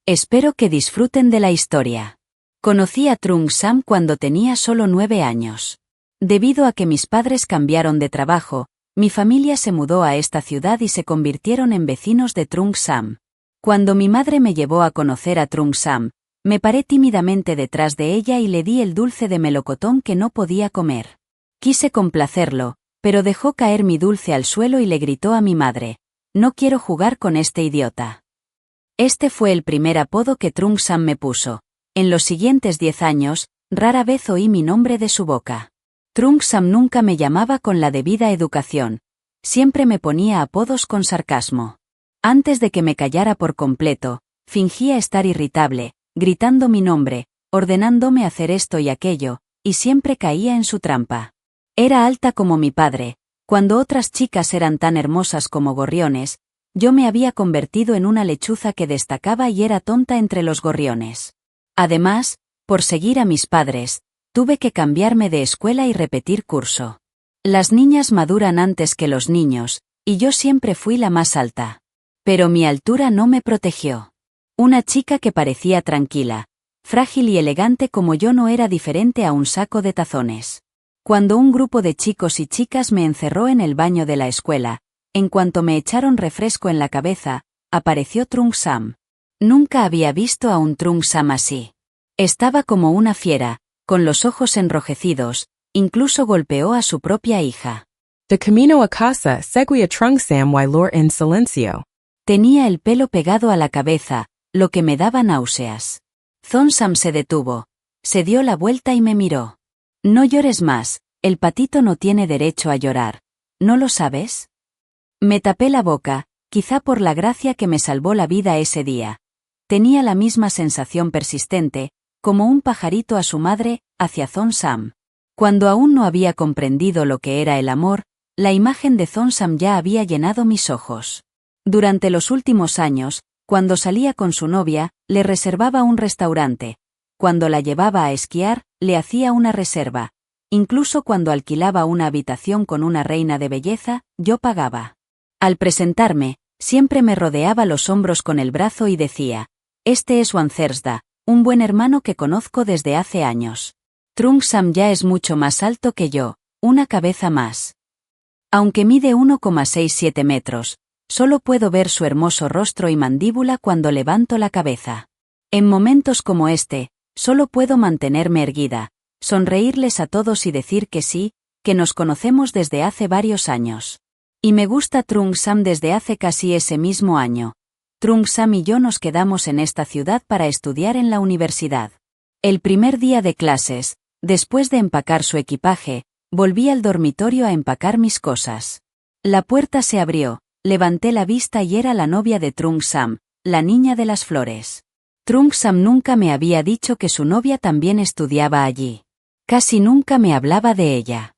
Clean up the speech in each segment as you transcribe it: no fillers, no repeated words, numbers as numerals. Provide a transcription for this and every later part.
Espero que disfruten de la historia. Conocí a Trung Sam cuando tenía solo 9 años. Debido a que mis padres cambiaron de trabajo, mi familia se mudó a esta ciudad y se convirtieron en vecinos de Trung Sam. Cuando mi madre me llevó a conocer a Trung Sam, me paré tímidamente detrás de ella y le di el dulce de melocotón que no podía comer. Quise complacerlo, pero dejó caer mi dulce al suelo y le gritó a mi madre: «No quiero jugar con este idiota». Este fue el primer apodo que Trung Sam me puso. En los siguientes 10 años, rara vez oí mi nombre de su boca. Trung Sam nunca me llamaba con la debida educación. Siempre me ponía apodos con sarcasmo. Antes de que me callara por completo, fingía estar irritable, gritando mi nombre, ordenándome hacer esto y aquello, y siempre caía en su trampa. Era alta como mi padre. Cuando otras chicas eran tan hermosas como gorriones, yo me había convertido en una lechuza que destacaba y era tonta entre los gorriones. Además, por seguir a mis padres, tuve que cambiarme de escuela y repetir curso. Las niñas maduran antes que los niños, y yo siempre fui la más alta. Pero mi altura no me protegió. Una chica que parecía tranquila, frágil y elegante como yo no era diferente a un saco de tazones. Cuando un grupo de chicos y chicas me encerró en el baño de la escuela, en cuanto me echaron refresco en la cabeza, apareció Trung Sam. Nunca había visto a un Trung Sam así. Estaba como una fiera, con los ojos enrojecidos, incluso golpeó a su propia hija. De camino a casa, seguí a Trung Sam bailó en silencio. Tenía el pelo pegado a la cabeza, lo que me daba náuseas. Trung Sam se detuvo, se dio la vuelta y me miró. «No llores más, el patito no tiene derecho a llorar. ¿No lo sabes?» Me tapé la boca, quizá por la gracia que me salvó la vida ese día. Tenía la misma sensación persistente, como un pajarito a su madre, hacia Trung Sam. Cuando aún no había comprendido lo que era el amor, la imagen de Trung Sam ya había llenado mis ojos. Durante los últimos años, cuando salía con su novia, le reservaba un restaurante. Cuando la llevaba a esquiar, le hacía una reserva. Incluso cuando alquilaba una habitación con una reina de belleza, yo pagaba. Al presentarme, siempre me rodeaba los hombros con el brazo y decía: «Este es Juan Zersda, un buen hermano que conozco desde hace años». Trung Sam ya es mucho más alto que yo, una cabeza más. Aunque mide 1,67 metros, solo puedo ver su hermoso rostro y mandíbula cuando levanto la cabeza. En momentos como este, solo puedo mantenerme erguida, sonreírles a todos y decir que sí, que nos conocemos desde hace varios años. Y me gusta Trung Sam desde hace casi ese mismo año. Trung Sam y yo nos quedamos en esta ciudad para estudiar en la universidad. El primer día de clases, después de empacar su equipaje, volví al dormitorio a empacar mis cosas. La puerta se abrió, levanté la vista y era la novia de Trung Sam, la niña de las flores. Trung Sam nunca me había dicho que su novia también estudiaba allí. Casi nunca me hablaba de ella.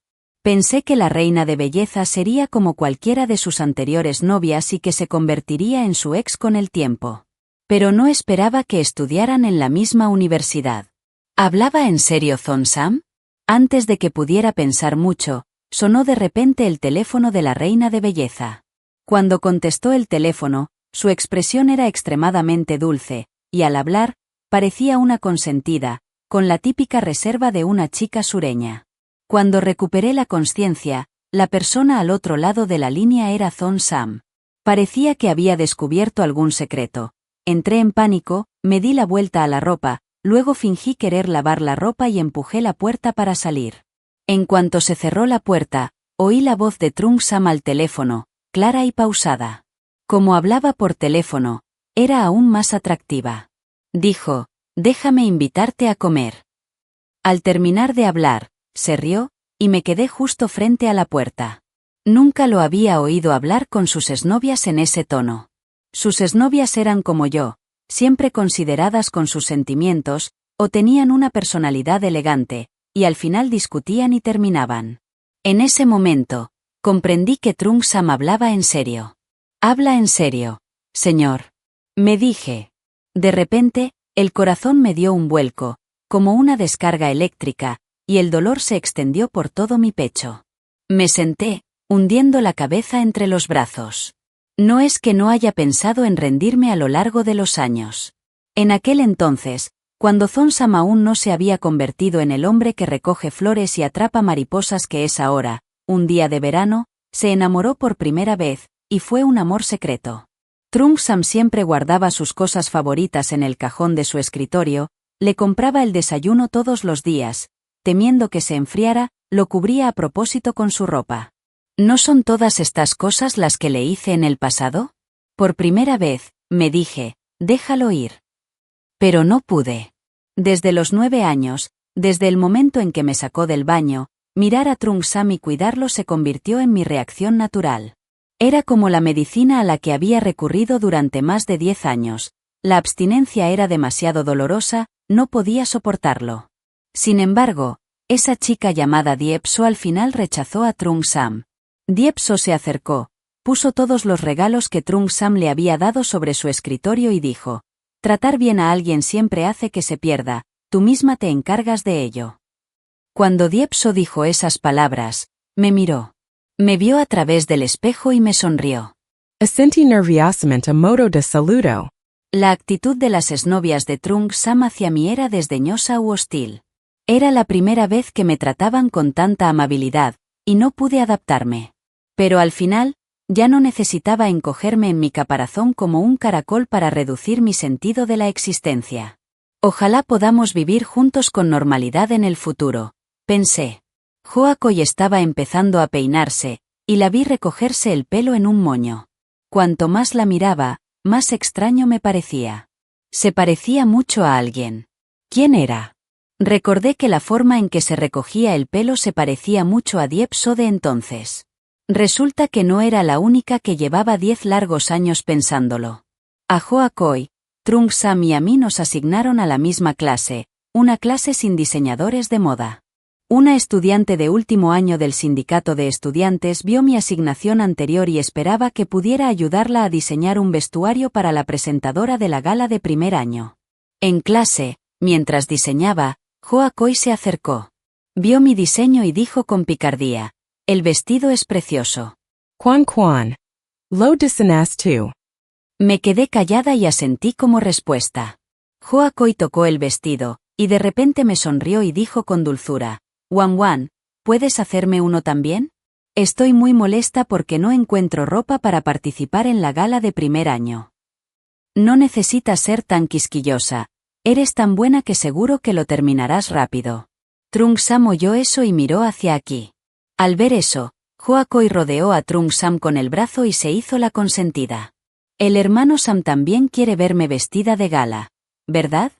Pensé que la reina de belleza sería como cualquiera de sus anteriores novias y que se convertiría en su ex con el tiempo. Pero no esperaba que estudiaran en la misma universidad. ¿Hablaba en serio Trung Sam? Antes de que pudiera pensar mucho, sonó de repente el teléfono de la reina de belleza. Cuando contestó el teléfono, su expresión era extremadamente dulce, y al hablar, parecía una consentida, con la típica reserva de una chica sureña. Cuando recuperé la consciencia, la persona al otro lado de la línea era Trung Sam. Parecía que había descubierto algún secreto. Entré en pánico, me di la vuelta a la ropa, luego fingí querer lavar la ropa y empujé la puerta para salir. En cuanto se cerró la puerta, oí la voz de Trung Sam al teléfono, clara y pausada. Como hablaba por teléfono, era aún más atractiva. Dijo: «Déjame invitarte a comer». Al terminar de hablar, se rió, y me quedé justo frente a la puerta. Nunca lo había oído hablar con sus exnovias en ese tono. Sus exnovias eran como yo, siempre consideradas con sus sentimientos, o tenían una personalidad elegante, y al final discutían y terminaban. En ese momento, comprendí que Trung Sam hablaba en serio. «Habla en serio, señor», me dije. De repente, el corazón me dio un vuelco, como una descarga eléctrica, y el dolor se extendió por todo mi pecho. Me senté, hundiendo la cabeza entre los brazos. No es que no haya pensado en rendirme a lo largo de los años. En aquel entonces, cuando Thonsam aún no se había convertido en el hombre que recoge flores y atrapa mariposas que es ahora, un día de verano, se enamoró por primera vez, y fue un amor secreto. Trungsam siempre guardaba sus cosas favoritas en el cajón de su escritorio, le compraba el desayuno todos los días, temiendo que se enfriara, lo cubría a propósito con su ropa. ¿No son todas estas cosas las que le hice en el pasado? Por primera vez, me dije, déjalo ir. Pero no pude. Desde los 9 años, desde el momento en que me sacó del baño, mirar a Trungsam y cuidarlo se convirtió en mi reacción natural. Era como la medicina a la que había recurrido durante más de 10 años. La abstinencia era demasiado dolorosa, no podía soportarlo. Sin embargo, esa chica llamada Diepso al final rechazó a Trungsam. Diepso se acercó, puso todos los regalos que Trungsam le había dado sobre su escritorio y dijo: tratar bien a alguien siempre hace que se pierda, tú misma te encargas de ello. Cuando Diepso dijo esas palabras, me miró. Me vio a través del espejo y me sonrió. Asenti nerviosamente a modo de saludo. La actitud de las exnovias de Trungsam hacia mí era desdeñosa u hostil. Era la primera vez que me trataban con tanta amabilidad, y no pude adaptarme. Pero al final, ya no necesitaba encogerme en mi caparazón como un caracol para reducir mi sentido de la existencia. Ojalá podamos vivir juntos con normalidad en el futuro, pensé. Hoakoi estaba empezando a peinarse, y la vi recogerse el pelo en un moño. Cuanto más la miraba, más extraño me parecía. Se parecía mucho a alguien. ¿Quién era? Recordé que la forma en que se recogía el pelo se parecía mucho a Diepso de entonces. Resulta que no era la única que llevaba 10 largos años pensándolo. A Hoakoi, Trungsam y a mí nos asignaron a la misma clase, una clase sin diseñadores de moda. Una estudiante de último año del sindicato de estudiantes vio mi asignación anterior y esperaba que pudiera ayudarla a diseñar un vestuario para la presentadora de la gala de primer año. En clase, mientras diseñaba, Hoakoi se acercó. Vio mi diseño y dijo con picardía: el vestido es precioso. Quan. Lo diseñas tú. Me quedé callada y asentí como respuesta. Hoakoi tocó el vestido, y de repente me sonrió y dijo con dulzura: Wan, ¿puedes hacerme uno también? Estoy muy molesta porque no encuentro ropa para participar en la gala de primer año. No necesitas ser tan quisquillosa, eres tan buena que seguro que lo terminarás rápido. Trungsam oyó eso y miró hacia aquí. Al ver eso, Hoakoi rodeó a Trungsam con el brazo y se hizo la consentida. El hermano Sam también quiere verme vestida de gala, ¿verdad?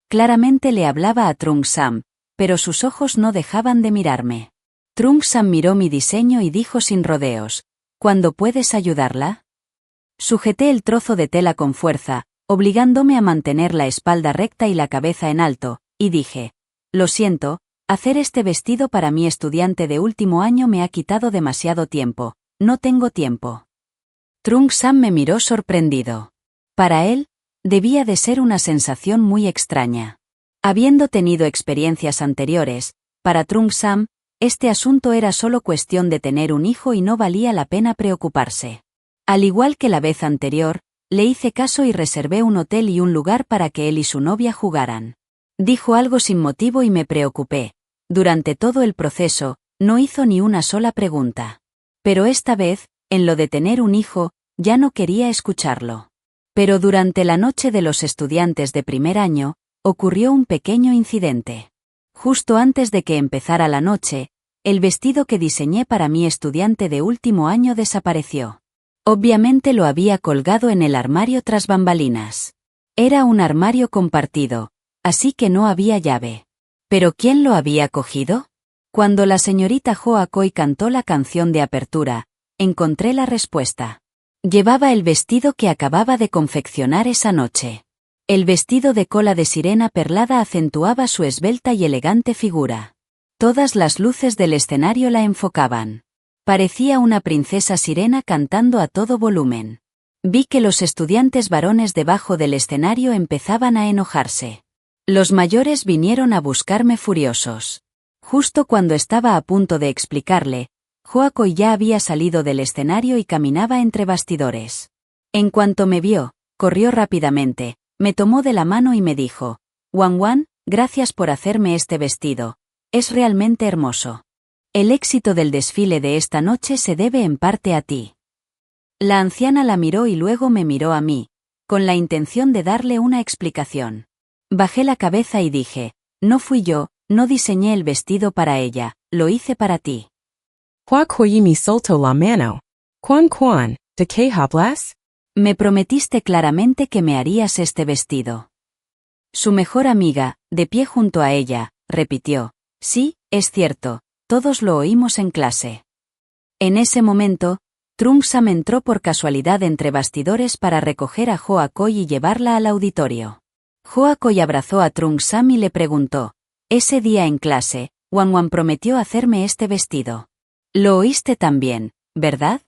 Claramente le hablaba a Trungsam, pero sus ojos no dejaban de mirarme. Trungsam miró mi diseño y dijo sin rodeos: ¿cuándo puedes ayudarla? Sujeté el trozo de tela con fuerza, obligándome a mantener la espalda recta y la cabeza en alto, y dije: lo siento, hacer este vestido para mi estudiante de último año me ha quitado demasiado tiempo, no tengo tiempo. Trungsam me miró sorprendido. Para él, debía de ser una sensación muy extraña. Habiendo tenido experiencias anteriores, para Trungsam, este asunto era solo cuestión de tener un hijo y no valía la pena preocuparse. Al igual que la vez anterior, le hice caso y reservé un hotel y un lugar para que él y su novia jugaran. Dijo algo sin motivo y me preocupé. Durante todo el proceso, no hizo ni una sola pregunta. Pero esta vez, en lo de tener un hijo, ya no quería escucharlo. Pero durante la noche de los estudiantes de primer año, ocurrió un pequeño incidente. Justo antes de que empezara la noche, el vestido que diseñé para mi estudiante de último año desapareció. Obviamente lo había colgado en el armario tras bambalinas. Era un armario compartido, así que no había llave. ¿Pero quién lo había cogido? Cuando la señorita Hoakoi cantó la canción de apertura, encontré la respuesta. Llevaba el vestido que acababa de confeccionar esa noche. El vestido de cola de sirena perlada acentuaba su esbelta y elegante figura. Todas las luces del escenario la enfocaban. Parecía una princesa sirena cantando a todo volumen. Vi que los estudiantes varones debajo del escenario empezaban a enojarse. Los mayores vinieron a buscarme furiosos. Justo cuando estaba a punto de explicarle, Hoakoi ya había salido del escenario y caminaba entre bastidores. En cuanto me vio, corrió rápidamente, Me tomó de la mano y me dijo, Wan Wan, gracias por hacerme este vestido. Es realmente hermoso. El éxito del desfile de esta noche se debe en parte a ti. La anciana la miró y luego me miró a mí, con la intención de darle una explicación. Bajé la cabeza y dije, no fui yo, no diseñé el vestido para ella, lo hice para ti. Hua koyi mi solto la mano. Quan, de que hablas? Me prometiste claramente que me harías este vestido. Su mejor amiga, de pie junto a ella, repitió, sí, es cierto, todos lo oímos en clase. En ese momento, Trung Sam entró por casualidad entre bastidores para recoger a Hoa Koi y llevarla al auditorio. Hoa Koi abrazó a Trung Sam y le preguntó, ese día en clase, Wan Wan prometió hacerme este vestido. Lo oíste también, ¿verdad?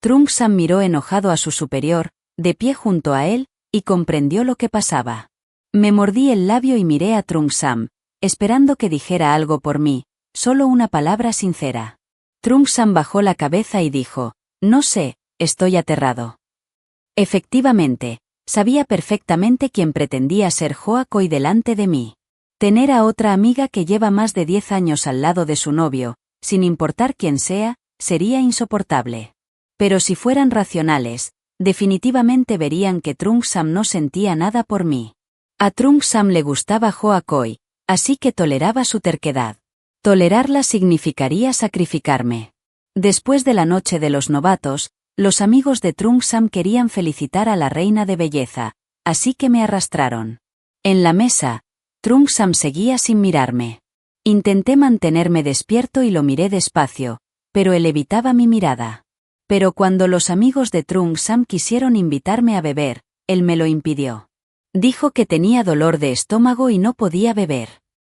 Trung Sam miró enojado a su superior, de pie junto a él, y comprendió lo que pasaba. Me mordí el labio y miré a Trung Sam, esperando que dijera algo por mí, solo una palabra sincera. Trung Sam bajó la cabeza y dijo, no sé, estoy aterrado. Efectivamente, sabía perfectamente quién pretendía ser Hoa Koi delante de mí. Tener a otra amiga que lleva más de 10 años al lado de su novio, sin importar quién sea, sería insoportable. Pero si fueran racionales, definitivamente verían que Trung Sam no sentía nada por mí. A Trung Sam le gustaba Hoa Koi, así que toleraba su terquedad. Tolerarla significaría sacrificarme. Después de la noche de los novatos, los amigos de Trung Sam querían felicitar a la reina de belleza, así que me arrastraron. En la mesa, Trung Sam seguía sin mirarme. Intenté mantenerme despierto y lo miré despacio, pero él evitaba mi mirada. Pero cuando los amigos de Trung Sam quisieron invitarme a beber, él me lo impidió. Dijo que tenía dolor de estómago y no podía beber.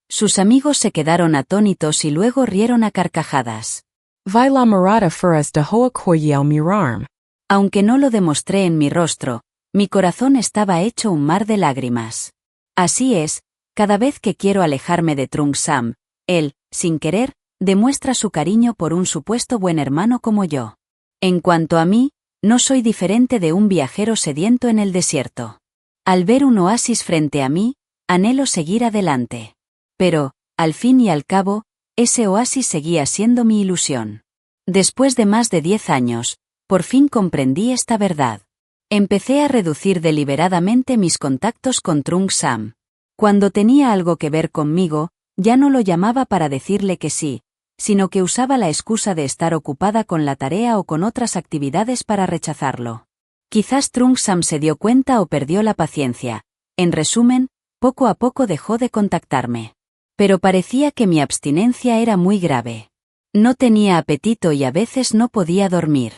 Sus amigos se quedaron atónitos y luego rieron a carcajadas. Vi la mirada furas de Hoa Koi al mirarme. Aunque no lo demostré en mi rostro, mi corazón estaba hecho un mar de lágrimas. Así es, cada vez que quiero alejarme de Trung Sam, él, sin querer, demuestra su cariño por un supuesto buen hermano como yo. En cuanto a mí, no soy diferente de un viajero sediento en el desierto. Al ver un oasis frente a mí, anhelo seguir adelante. Pero, al fin y al cabo, ese oasis seguía siendo mi ilusión. Después de más de 10 años, por fin comprendí esta verdad. Empecé a reducir deliberadamente mis contactos con Trung Sam. Cuando tenía algo que ver conmigo, ya no lo llamaba para decirle que sí, sino que usaba la excusa de estar ocupada con la tarea o con otras actividades para rechazarlo. Quizás Trung Sam se dio cuenta o perdió la paciencia. En resumen, poco a poco dejó de contactarme. Pero parecía que mi abstinencia era muy grave. No tenía apetito y a veces no podía dormir.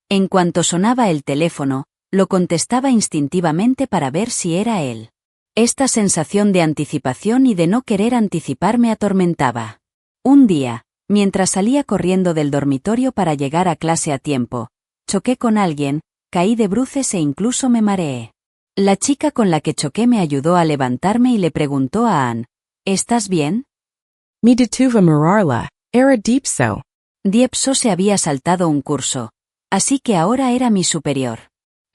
En cuanto sonaba el teléfono, lo contestaba instintivamente para ver si era él. Esta sensación de anticipación y de no querer anticipar me atormentaba. Un día, mientras salía corriendo del dormitorio para llegar a clase a tiempo, choqué con alguien, caí de bruces e incluso me mareé. La chica con la que choqué me ayudó a levantarme y le preguntó a Ann, ¿estás bien? Mi detuve a mirarla, era Diepso. Diepso se había saltado un curso, así que ahora era mi superior.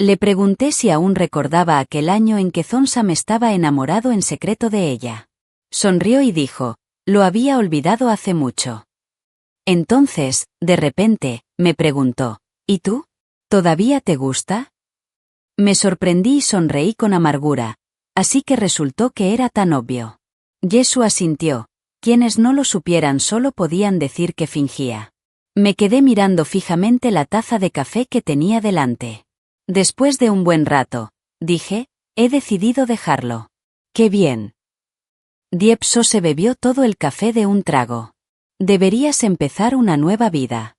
Le pregunté si aún recordaba aquel año en que Thonsam estaba enamorado en secreto de ella. Sonrió y dijo, lo había olvidado hace mucho. Entonces, de repente, me preguntó, ¿y tú? ¿Todavía te gusta? Me sorprendí y sonreí con amargura, así que resultó que era tan obvio. Jesús asintió. Quienes no lo supieran solo podían decir que fingía. Me quedé mirando fijamente la taza de café que tenía delante. Después de un buen rato, dije, he decidido dejarlo. ¡Qué bien! Diepso se bebió todo el café de un trago. Deberías empezar una nueva vida.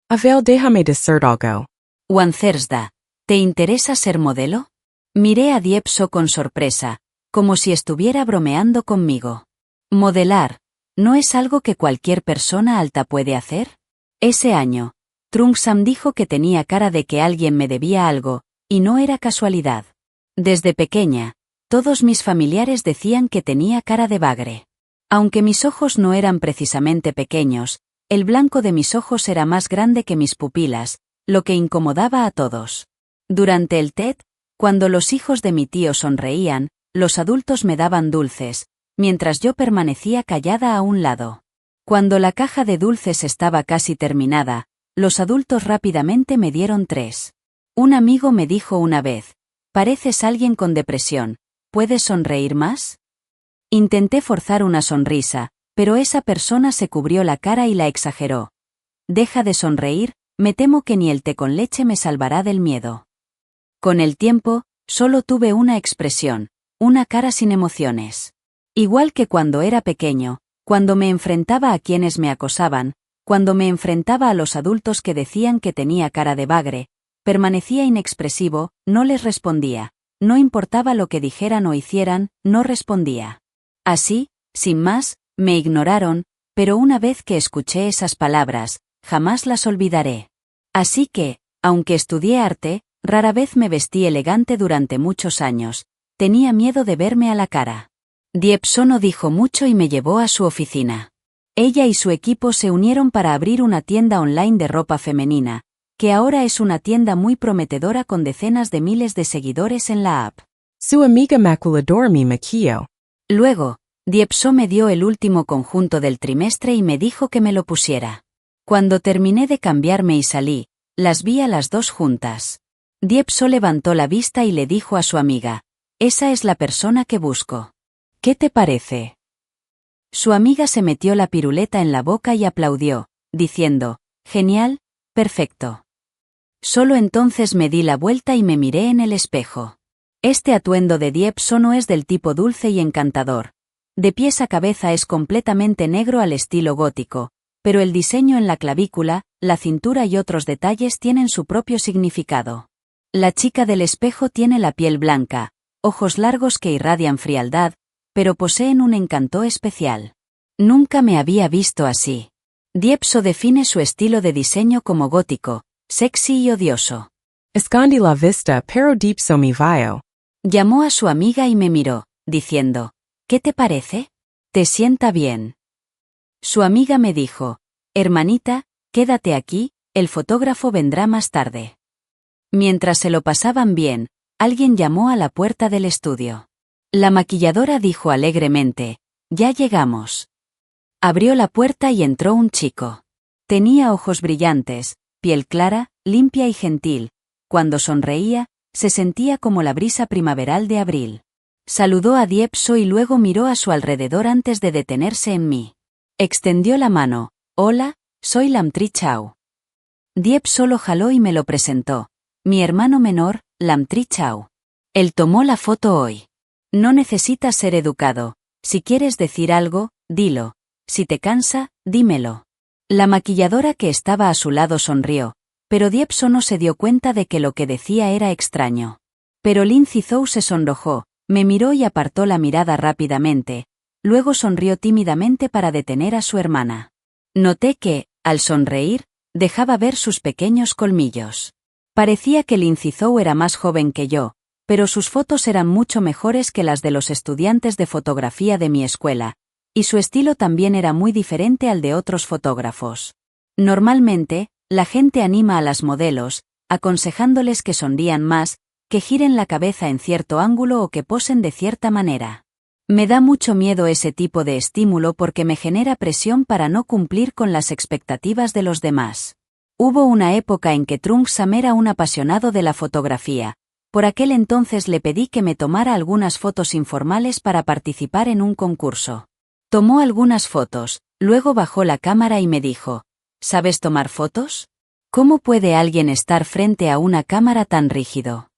Avel déjame decir algo. Wanzersda, ¿te interesa ser modelo? Miré a Diepso con sorpresa, como si estuviera bromeando conmigo. Modelar, ¿no es algo que cualquier persona alta puede hacer? Ese año, Trung Sam dijo que tenía cara de que alguien me debía algo, y no era casualidad. Desde pequeña, todos mis familiares decían que tenía cara de bagre. Aunque mis ojos no eran precisamente pequeños, el blanco de mis ojos era más grande que mis pupilas, lo que incomodaba a todos. Durante el TED, Cuando los hijos de mi tío sonreían, los adultos me daban dulces, mientras yo permanecía callada a un lado. Cuando la caja de dulces estaba casi terminada, los adultos rápidamente me dieron 3. Un amigo me dijo una vez: «Pareces alguien con depresión, ¿puedes sonreír más?». Intenté forzar una sonrisa, pero esa persona se cubrió la cara y la exageró. «Deja de sonreír, me temo que ni el té con leche me salvará del miedo». Con el tiempo, solo tuve una expresión, una cara sin emociones. Igual que cuando era pequeño, cuando me enfrentaba a quienes me acosaban, cuando me enfrentaba a los adultos que decían que tenía cara de bagre, permanecía inexpresivo, no les respondía. No importaba lo que dijeran o hicieran, no respondía. Así, sin más, me ignoraron, pero una vez que escuché esas palabras, jamás las olvidaré. Así que, aunque estudié arte, rara vez me vestí elegante durante muchos años. Tenía miedo de verme a la cara. Diepso no dijo mucho y me llevó a su oficina. Ella y su equipo se unieron para abrir una tienda online de ropa femenina, que ahora es una tienda muy prometedora con decenas de miles de seguidores en la app. Su amiga maquiladora me maquilló. Luego, Diepso me dio el último conjunto del trimestre y me dijo que me lo pusiera. Cuando terminé de cambiarme y salí, las vi a las dos juntas. Diepso levantó la vista y le dijo a su amiga: «Esa es la persona que busco. ¿Qué te parece?». Su amiga se metió la piruleta en la boca y aplaudió, diciendo: «Genial, perfecto». Solo entonces me di la vuelta y me miré en el espejo. Este atuendo de Diepso no es del tipo dulce y encantador. De pies a cabeza es completamente negro al estilo gótico, pero el diseño en la clavícula, la cintura y otros detalles tienen su propio significado. La chica del espejo tiene la piel blanca, ojos largos que irradian frialdad, pero poseen un encanto especial. Nunca me había visto así. Diepso define su estilo de diseño como gótico, sexy y odioso. Escondi la vista pero Diepso mi vio. Llamó a su amiga y me miró, diciendo: «¿Qué te parece? ¿Te sienta bien?». Su amiga me dijo: «Hermanita, quédate aquí, el fotógrafo vendrá más tarde». Mientras se lo pasaban bien, alguien llamó a la puerta del estudio. La maquilladora dijo alegremente: «Ya llegamos». Abrió la puerta y entró un chico. Tenía ojos brillantes, piel clara, limpia y gentil. Cuando sonreía, se sentía como la brisa primaveral de abril. Saludó a Diepso y luego miró a su alrededor antes de detenerse en mí. Extendió la mano: «Hola, soy Lamtri Chau». Diepso lo jaló y me lo presentó: «Mi hermano menor, Lamtri Chau. Él tomó la foto hoy. No necesitas ser educado. Si quieres decir algo, dilo. Si te cansa, dímelo». La maquilladora que estaba a su lado sonrió, pero Diepso no se dio cuenta de que lo que decía era extraño. Pero Lin Zizou se sonrojó, me miró y apartó la mirada rápidamente, luego sonrió tímidamente para detener a su hermana. Noté que, al sonreír, dejaba ver sus pequeños colmillos. Parecía que Lin Zizou era más joven que yo, pero sus fotos eran mucho mejores que las de los estudiantes de fotografía de mi escuela, y su estilo también era muy diferente al de otros fotógrafos. Normalmente, la gente anima a las modelos, aconsejándoles que sonrían más, que giren la cabeza en cierto ángulo o que posen de cierta manera. Me da mucho miedo ese tipo de estímulo porque me genera presión para no cumplir con las expectativas de los demás. Hubo una época en que Trung Sam era un apasionado de la fotografía. Por aquel entonces le pedí que me tomara algunas fotos informales para participar en un concurso. Tomó algunas fotos, luego bajó la cámara y me dijo: «¿Sabes tomar fotos? ¿Cómo puede alguien estar frente a una cámara tan rígido?».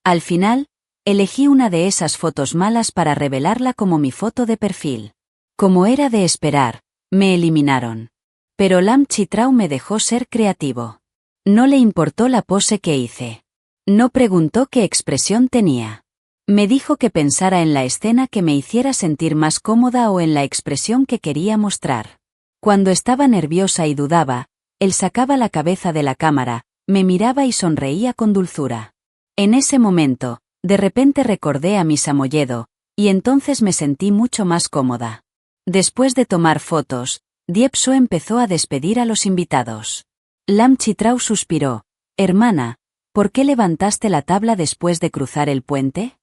Al final, elegí una de esas fotos malas para revelarla como mi foto de perfil. Como era de esperar, me eliminaron. Pero Lam Chitrao me dejó ser creativo. No le importó la pose que hice. No preguntó qué expresión tenía. Me dijo que pensara en la escena que me hiciera sentir más cómoda o en la expresión que quería mostrar. Cuando estaba nerviosa y dudaba, él sacaba la cabeza de la cámara, me miraba y sonreía con dulzura. En ese momento, de repente recordé a mi Samoyedo, y entonces me sentí mucho más cómoda. Después de tomar fotos, Diepso empezó a despedir a los invitados. Lam Chitrao suspiró: «Hermana, ¿Por qué levantaste la tabla después de cruzar el puente?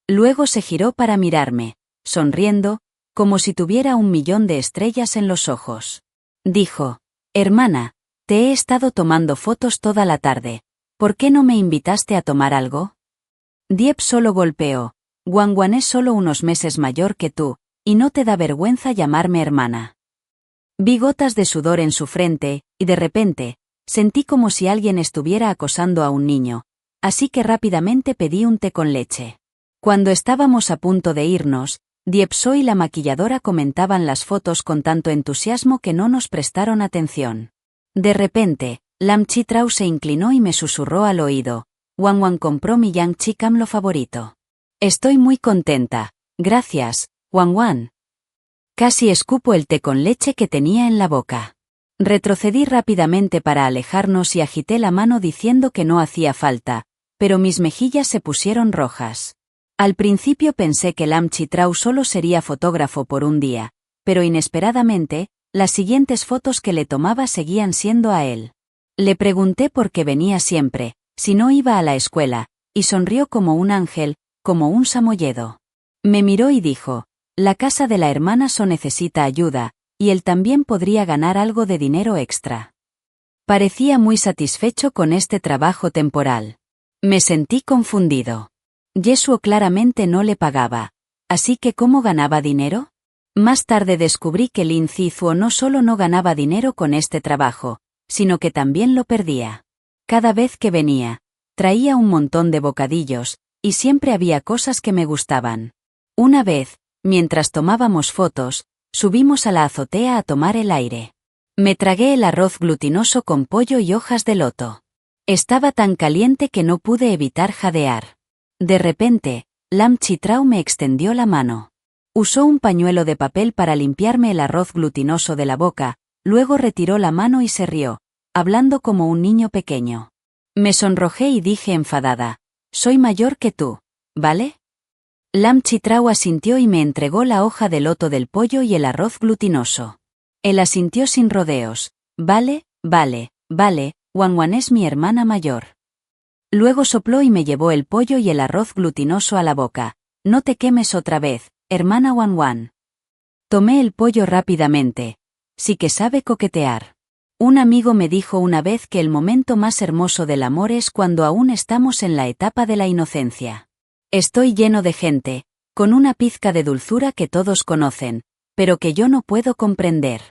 Luego se giró para mirarme, sonriendo, como si tuviera 1.000.000 de estrellas en los ojos. Dijo, hermana, te he estado tomando fotos toda la tarde. ¿Por qué no me invitaste a tomar algo? Diep solo golpeó. Wangwan es solo unos meses mayor que tú, y no te da vergüenza llamarme hermana. Vi gotas de sudor en su frente, y de repente, sentí como si alguien estuviera acosando a un niño, así que rápidamente pedí un té con leche. Cuando estábamos a punto de irnos, Diepso y la maquilladora comentaban las fotos con tanto entusiasmo que no nos prestaron atención. De repente, Lam Chitrao se inclinó y me susurró al oído, Wangwan compró mi Yang Chi Camlo favorito. Estoy muy contenta, gracias, Wangwan. Casi escupo el té con leche que tenía en la boca. Retrocedí rápidamente para alejarnos y agité la mano diciendo que no hacía falta, pero mis mejillas se pusieron rojas. Al principio pensé que Lam Chitrao solo sería fotógrafo por un día, pero inesperadamente, las siguientes fotos que le tomaba seguían siendo a él. Le pregunté por qué venía siempre, si no iba a la escuela, y sonrió como un ángel, como un samoyedo. Me miró y dijo, la casa de la hermana So necesita ayuda, y él también podría ganar algo de dinero extra. Parecía muy satisfecho con este trabajo temporal. Me sentí confundido. Yesuo claramente no le pagaba, así que ¿cómo ganaba dinero? Más tarde descubrí que Lin Zizuo no solo no ganaba dinero con este trabajo, sino que también lo perdía. Cada vez que venía, traía un montón de bocadillos, y siempre había cosas que me gustaban. Una vez, mientras tomábamos fotos, subimos a la azotea a tomar el aire. Me tragué el arroz glutinoso con pollo y hojas de loto. Estaba tan caliente que no pude evitar jadear. De repente, Lam Chitrao me extendió la mano. Usó un pañuelo de papel para limpiarme el arroz glutinoso de la boca, luego retiró la mano y se rió, hablando como un niño pequeño. Me sonrojé y dije enfadada, soy mayor que tú, ¿vale? Lam Chitrao asintió y me entregó la hoja de loto del pollo y el arroz glutinoso. Él asintió sin rodeos, vale, Wangwan es mi hermana mayor. Luego sopló y me llevó el pollo y el arroz glutinoso a la boca. No te quemes otra vez, hermana Wangwan. Tomé el pollo rápidamente. Sí que sabe coquetear. Un amigo me dijo una vez que el momento más hermoso del amor es cuando aún estamos en la etapa de la inocencia. Estoy lleno de gente, con una pizca de dulzura que todos conocen, pero que yo no puedo comprender.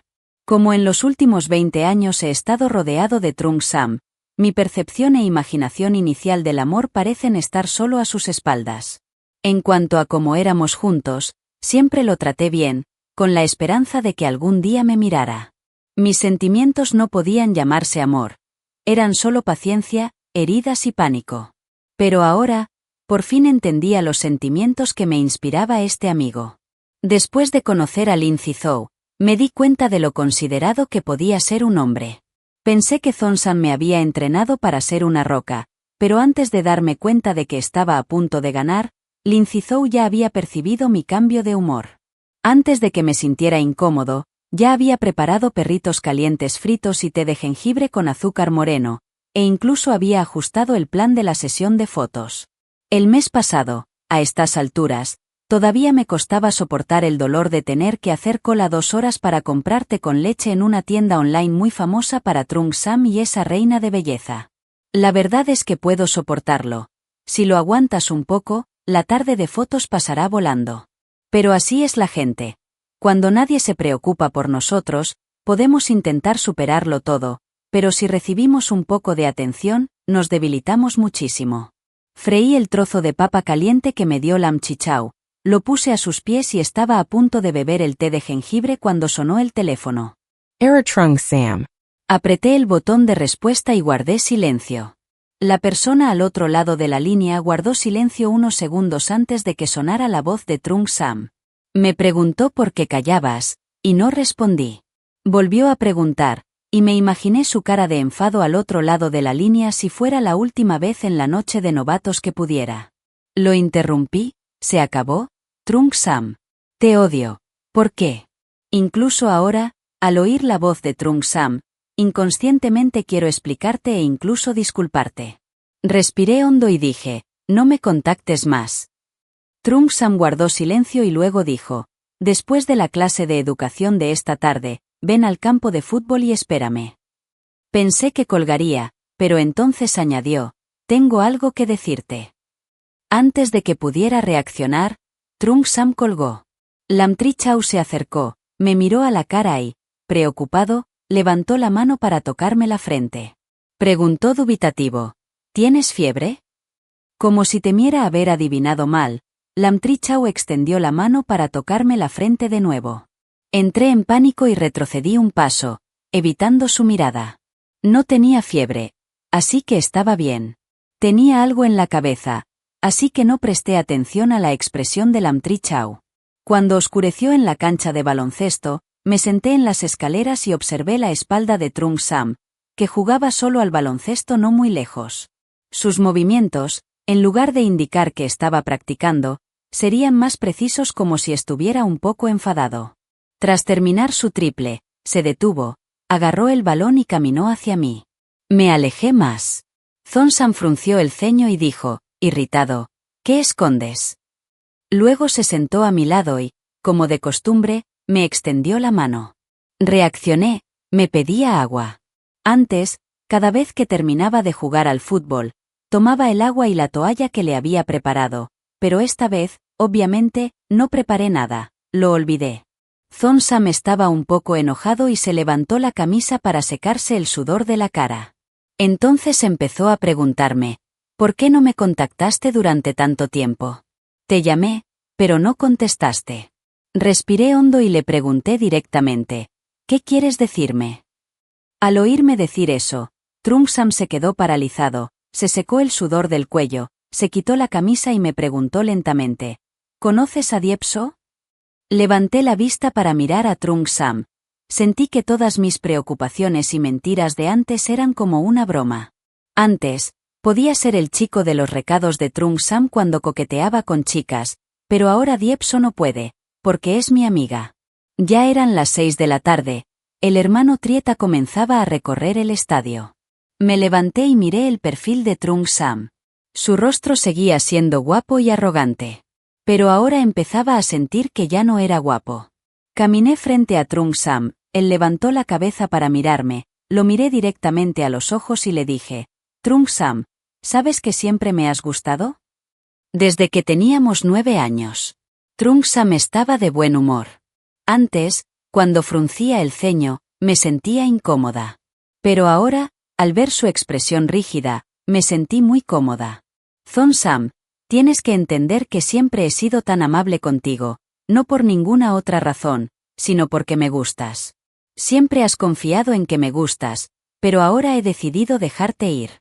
Como en los últimos 20 años he estado rodeado de Trung Sam, mi percepción e imaginación inicial del amor parecen estar solo a sus espaldas. En cuanto a cómo éramos juntos, siempre lo traté bien, con la esperanza de que algún día me mirara. Mis sentimientos no podían llamarse amor. Eran solo paciencia, heridas y pánico. Pero ahora, por fin entendía los sentimientos que me inspiraba este amigo. Después de conocer a Lin Zizou, me di cuenta de lo considerado que podía ser un hombre. Pensé que Zonshan me había entrenado para ser una roca, pero antes de darme cuenta de que estaba a punto de ganar, Lin Zizou ya había percibido mi cambio de humor. Antes de que me sintiera incómodo, ya había preparado perritos calientes fritos y té de jengibre con azúcar moreno, e incluso había ajustado el plan de la sesión de fotos. El mes pasado, a estas alturas, todavía me costaba soportar el dolor de tener que hacer cola 2 horas para comprar té con leche en una tienda online muy famosa para Trung Sam y esa reina de belleza. La verdad es que puedo soportarlo. Si lo aguantas un poco, la tarde de fotos pasará volando. Pero así es la gente. Cuando nadie se preocupa por nosotros, podemos intentar superarlo todo, pero si recibimos un poco de atención, nos debilitamos muchísimo. Freí el trozo de papa caliente que me dio Lam Chitrao, lo puse a sus pies y estaba a punto de beber el té de jengibre cuando sonó el teléfono. Era Trung Sam. Apreté el botón de respuesta y guardé silencio. La persona al otro lado de la línea guardó silencio unos segundos antes de que sonara la voz de Trung Sam. Me preguntó por qué callabas, y no respondí. Volvió a preguntar, y me imaginé su cara de enfado al otro lado de la línea si fuera la última vez en la noche de novatos que pudiera. Lo interrumpí, ¿se acabó? Trung Sam. Te odio. ¿Por qué? Incluso ahora, al oír la voz de Trung Sam, inconscientemente quiero explicarte e incluso disculparte. Respiré hondo y dije, no me contactes más. Trung Sam guardó silencio y luego dijo, después de la clase de educación de esta tarde, ven al campo de fútbol y espérame. Pensé que colgaría, pero entonces añadió, tengo algo que decirte. Antes de que pudiera reaccionar, Trung Sam colgó. Lam Tri Chau se acercó, me miró a la cara y, preocupado, levantó la mano para tocarme la frente. Preguntó dubitativo, ¿tienes fiebre? Como si temiera haber adivinado mal, Lam Tri Chau extendió la mano para tocarme la frente de nuevo. Entré en pánico y retrocedí un paso, evitando su mirada. No tenía fiebre, así que estaba bien. Tenía algo en la cabeza, así que no presté atención a la expresión de Lam Tri Chau. Cuando oscureció en la cancha de baloncesto, me senté en las escaleras y observé la espalda de Trung Sam, que jugaba solo al baloncesto no muy lejos. Sus movimientos, en lugar de indicar que estaba practicando, serían más precisos como si estuviera un poco enfadado. Tras terminar su triple, se detuvo, agarró el balón y caminó hacia mí. Me alejé más. Thon Sam frunció el ceño y dijo, irritado, ¿qué escondes? Luego se sentó a mi lado y, como de costumbre, me extendió la mano. Reaccioné, me pedía agua. Antes, cada vez que terminaba de jugar al fútbol, tomaba el agua y la toalla que le había preparado, pero esta vez, obviamente, no preparé nada, lo olvidé. Thon Sam estaba un poco enojado y se levantó la camisa para secarse el sudor de la cara. Entonces empezó a preguntarme, ¿por qué no me contactaste durante tanto tiempo? Te llamé, pero no contestaste. Respiré hondo y le pregunté directamente, ¿qué quieres decirme? Al oírme decir eso, Trung Sam se quedó paralizado, se secó el sudor del cuello, se quitó la camisa y me preguntó lentamente, ¿conoces a Diep So? Levanté la vista para mirar a Trung Sam. Sentí que todas mis preocupaciones y mentiras de antes eran como una broma. Antes, podía ser el chico de los recados de Trung Sam cuando coqueteaba con chicas, pero ahora Diep So no puede, porque es mi amiga. Ya eran las 6 de la tarde, el hermano Trieta comenzaba a recorrer el estadio. Me levanté y miré el perfil de Trung Sam. Su rostro seguía siendo guapo y arrogante. Pero ahora empezaba a sentir que ya no era guapo. Caminé frente a Trung Sam, él levantó la cabeza para mirarme, lo miré directamente a los ojos y le dije, Trung Sam, ¿sabes que siempre me has gustado? Desde que teníamos 9 años. Trung Sam estaba de buen humor. Antes, cuando fruncía el ceño, me sentía incómoda. Pero ahora, al ver su expresión rígida, me sentí muy cómoda. Thon Sam, tienes que entender que siempre he sido tan amable contigo, no por ninguna otra razón, sino porque me gustas. Siempre has confiado en que me gustas, pero ahora he decidido dejarte ir.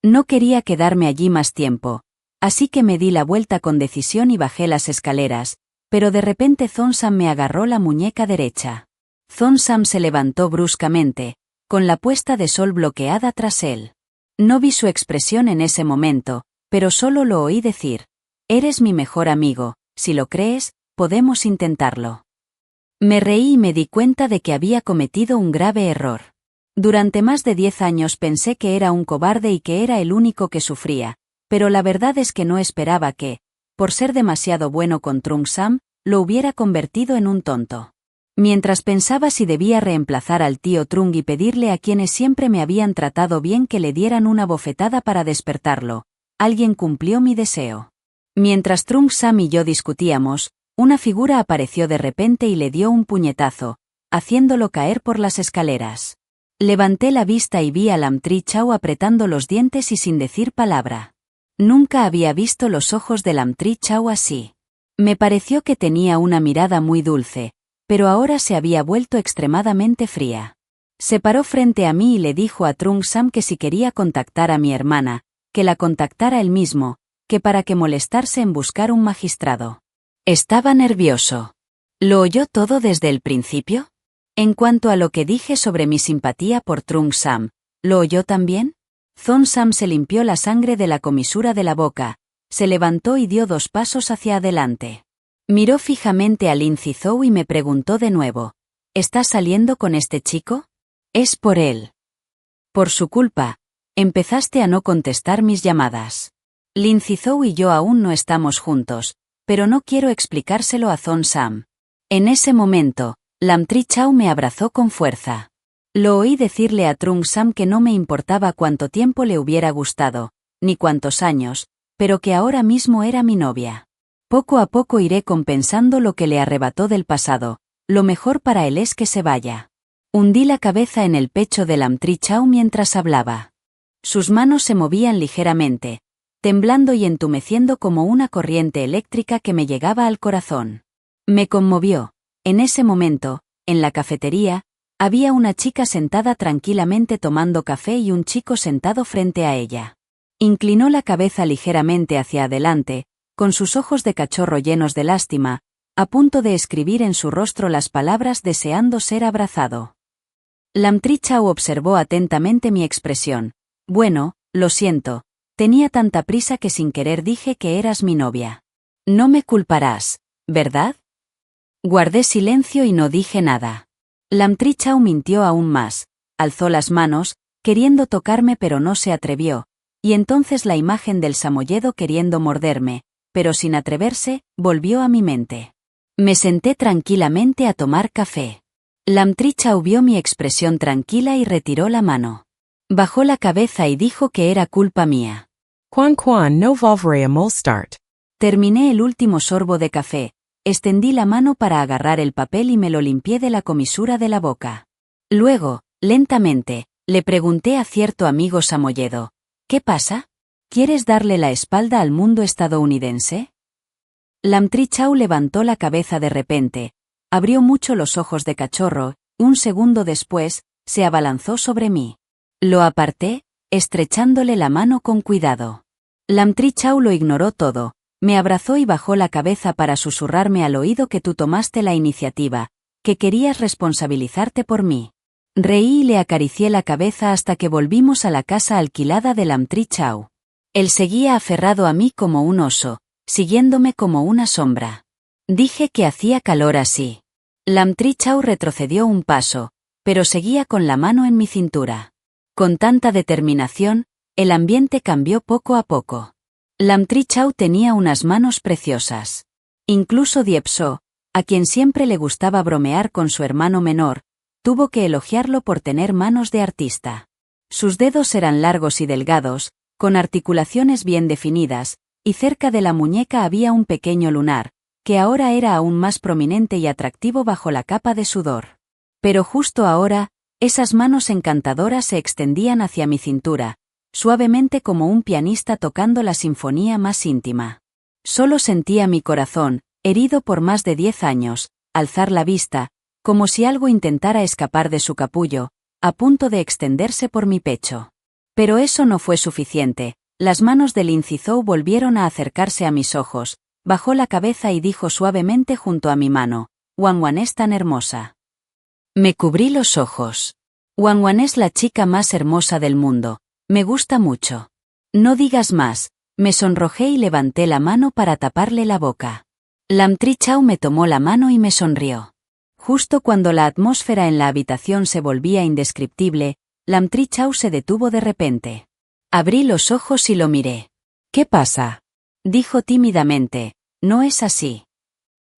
No quería quedarme allí más tiempo, así que me di la vuelta con decisión y bajé las escaleras, pero de repente Thon Sam me agarró la muñeca derecha. Thon Sam se levantó bruscamente, con la puesta de sol bloqueada tras él. No vi su expresión en ese momento, pero solo lo oí decir, eres mi mejor amigo, si lo crees, podemos intentarlo. Me reí y me di cuenta de que había cometido un grave error. Durante más de 10 años pensé que era un cobarde y que era el único que sufría, pero la verdad es que no esperaba que, por ser demasiado bueno con Trung Sam, lo hubiera convertido en un tonto. Mientras pensaba si debía reemplazar al tío Trung y pedirle a quienes siempre me habían tratado bien que le dieran una bofetada para despertarlo, alguien cumplió mi deseo. Mientras Trung Sam y yo discutíamos, una figura apareció de repente y le dio un puñetazo, haciéndolo caer por las escaleras. Levanté la vista y vi a Lam Tri Chau apretando los dientes y sin decir palabra. Nunca había visto los ojos de Lam Tri Chau así. Me pareció que tenía una mirada muy dulce, pero ahora se había vuelto extremadamente fría. Se paró frente a mí y le dijo a Trung Sam que si quería contactar a mi hermana, que la contactara él mismo, que para qué molestarse en buscar un magistrado. Estaba nervioso. ¿Lo oyó todo desde el principio? En cuanto a lo que dije sobre mi simpatía por Trung Sam, ¿lo oyó también? Thon Sam se limpió la sangre de la comisura de la boca, se levantó y dio 2 pasos hacia adelante. Miró fijamente a Lin Zhou y me preguntó de nuevo, ¿estás saliendo con este chico? Es por él. Por su culpa, Empezaste a no contestar mis llamadas. Lindsay Zhou y yo aún no estamos juntos, pero no quiero explicárselo a Thon Sam. En ese momento, Lam Tri Chao me abrazó con fuerza. Lo oí decirle a Trung Sam que no me importaba cuánto tiempo le hubiera gustado, ni cuántos años, pero que ahora mismo era mi novia. Poco a poco iré compensando lo que le arrebató del pasado, lo mejor para él es que se vaya. Hundí la cabeza en el pecho de Lam Tri Chao mientras hablaba. Sus manos se movían ligeramente, temblando y entumeciendo como una corriente eléctrica que me llegaba al corazón. Me conmovió. En ese momento, en la cafetería, había una chica sentada tranquilamente tomando café y un chico sentado frente a ella. Inclinó la cabeza ligeramente hacia adelante, con sus ojos de cachorro llenos de lástima, a punto de escribir en su rostro las palabras deseando ser abrazado. Lam Tri Chao observó atentamente mi expresión. Bueno, lo siento, tenía tanta prisa que sin querer dije que eras mi novia. No me culparás, ¿verdad? Guardé silencio y no dije nada. Lam Tri Chao mintió aún más, alzó las manos, queriendo tocarme pero no se atrevió, y entonces la imagen del samoyedo queriendo morderme, pero sin atreverse, volvió a mi mente. Me senté tranquilamente a tomar café. Lam Tri Chao vio mi expresión tranquila y retiró la mano. Bajó la cabeza y dijo que era culpa mía. Quan Quan no volveré a molestart. Terminé el último sorbo de café, extendí la mano para agarrar el papel y me lo limpié de la comisura de la boca. Luego, lentamente, le pregunté a cierto amigo samoyedo, ¿qué pasa? ¿Quieres darle la espalda al mundo estadounidense? Lam Tri Chao levantó la cabeza de repente, abrió mucho los ojos de cachorro, y un segundo después, se abalanzó sobre mí. Lo aparté, estrechándole la mano con cuidado. Lam Tri Chao lo ignoró todo, me abrazó y bajó la cabeza para susurrarme al oído que tú tomaste la iniciativa, que querías responsabilizarte por mí. Reí y le acaricié la cabeza hasta que volvimos a la casa alquilada de Lam Tri Chao. Él seguía aferrado a mí como un oso, siguiéndome como una sombra. Dije que hacía calor así. Lam Tri Chao retrocedió un paso, pero seguía con la mano en mi cintura. Con tanta determinación, el ambiente cambió poco a poco. Lam Tri Chao tenía unas manos preciosas. Incluso Diepso, a quien siempre le gustaba bromear con su hermano menor, tuvo que elogiarlo por tener manos de artista. Sus dedos eran largos y delgados, con articulaciones bien definidas, y cerca de la muñeca había un pequeño lunar, que ahora era aún más prominente y atractivo bajo la capa de sudor. Pero justo ahora, esas manos encantadoras se extendían hacia mi cintura, suavemente como un pianista tocando la sinfonía más íntima. Solo sentía mi corazón, herido por más de 10 años, alzar la vista, como si algo intentara escapar de su capullo, a punto de extenderse por mi pecho. Pero eso no fue suficiente, las manos de Lindsay Zhou volvieron a acercarse a mis ojos, bajó la cabeza y dijo suavemente junto a mi mano, Wan Wan es tan hermosa. Me cubrí los ojos. Wan Wan es la chica más hermosa del mundo, me gusta mucho. No digas más, me sonrojé y levanté la mano para taparle la boca. Lam Tri Chao me tomó la mano y me sonrió. Justo cuando la atmósfera en la habitación se volvía indescriptible, Lam Tri Chao se detuvo de repente. Abrí los ojos y lo miré. ¿Qué pasa? Dijo tímidamente, no es así.